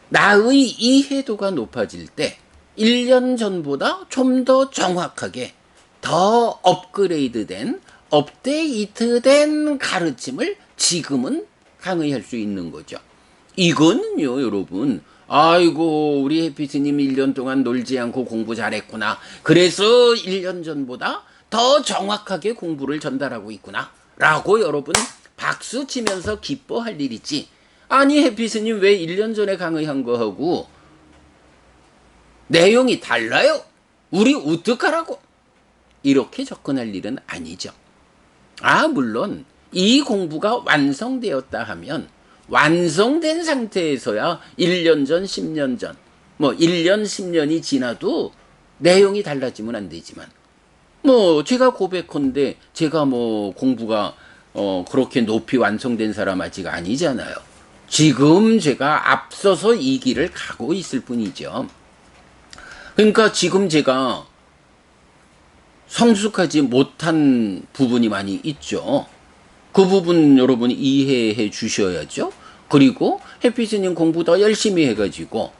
나의 이해도가 높아질 때 1년 전보다 좀 더 정확하게 더 업그레이드된 업데이트된 가르침을 지금은 강의할 수 있는 거죠. 이거는요 여러분 아이고 우리 해피스님 1년 동안 놀지 않고 공부 잘했구나 그래서 1년 전보다 더 정확하게 공부를 전달하고 있구나 라고 여러분 박수 치면서 기뻐할 일이지 아니 해피스님 왜 1년 전에 강의한 거하고 내용이 달라요? 우리 어떡하라고? 이렇게 접근할 일은 아니죠. 물론 이 공부가 완성되었다 하면 완성된 상태에서야 1년 전, 10년 전, 1년, 10년이 지나도 내용이 달라지면 안 되지만, 제가 고백컨대 제가 공부가 그렇게 높이 완성된 사람 아직 아니잖아요. 지금 제가 앞서서 이 길을 가고 있을 뿐이죠. 그러니까 지금 제가 성숙하지 못한 부분이 많이 있죠. 그 부분 여러분이 이해해 주셔야죠. 그리고 햇빛님 공부 더 열심히 해가지고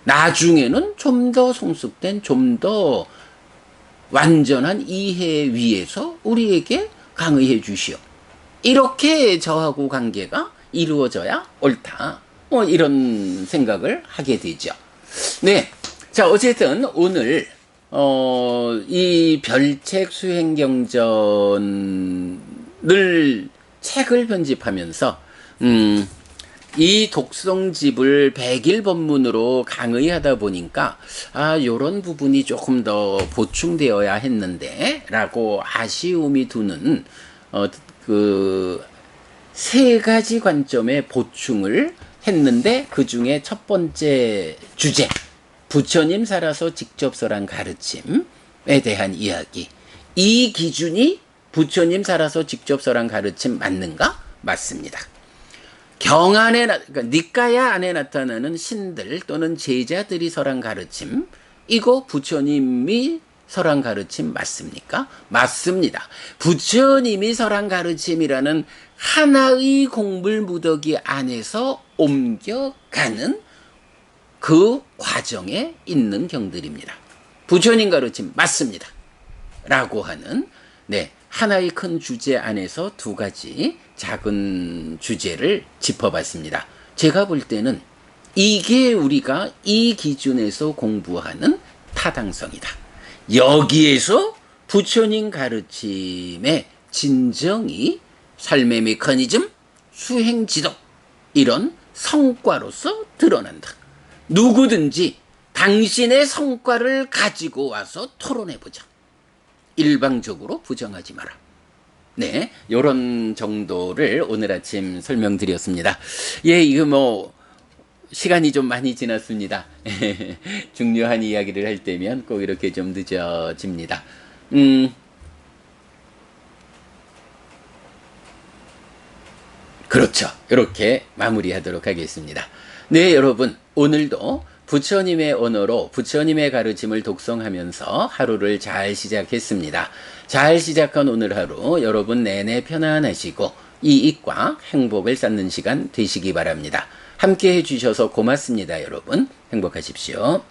나중에는 좀 더 성숙된, 좀 더 완전한 이해 위에서 우리에게 강의해 주시오. 이렇게 저하고 관계가 이루어져야 옳다. 이런 생각을 하게 되죠. 네. 자, 어쨌든 오늘 이 별책 수행경전을 책을 편집하면서 이 독성집을 100일 법문으로 강의하다 보니까 요런 부분이 조금 더 보충되어야 했는데 라고 아쉬움이 드는 그 세 가지 관점의 보충을 했는데, 그 중에 첫 번째 주제, 부처님 살아서 직접 설한 가르침에 대한 이야기. 이 기준이 부처님 살아서 직접 설한 가르침 맞는가? 맞습니다. 경안에, 그러니까 니까야 안에 나타나는 신들 또는 제자들이 설한 가르침, 이거 부처님이 설한 가르침 맞습니까? 맞습니다. 부처님이 설한 가르침이라는 하나의 공불 무더기 안에서 옮겨가는 그 과정에 있는 경들입니다. 부처님 가르침 맞습니다. 라고 하는, 네, 하나의 큰 주제 안에서 두 가지 작은 주제를 짚어봤습니다. 제가 볼 때는 이게 우리가 이 기준에서 공부하는 타당성이다. 여기에서 부처님 가르침의 진정이 삶의 메커니즘, 수행 지도, 이런 성과로서 드러난다. 누구든지 당신의 성과를 가지고 와서 토론해보자. 일방적으로 부정하지 마라. 네, 요런 정도를 오늘 아침 설명드렸습니다. 예, 이거 시간이 좀 많이 지났습니다. 중요한 이야기를 할 때면 꼭 이렇게 좀 늦어집니다. 그렇죠. 이렇게 마무리하도록 하겠습니다. 네, 여러분, 오늘도 부처님의 언어로 부처님의 가르침을 독송하면서 하루를 잘 시작했습니다. 잘 시작한 오늘 하루 여러분 내내 편안하시고 이익과 행복을 쌓는 시간 되시기 바랍니다. 함께 해주셔서 고맙습니다. 여러분 행복하십시오.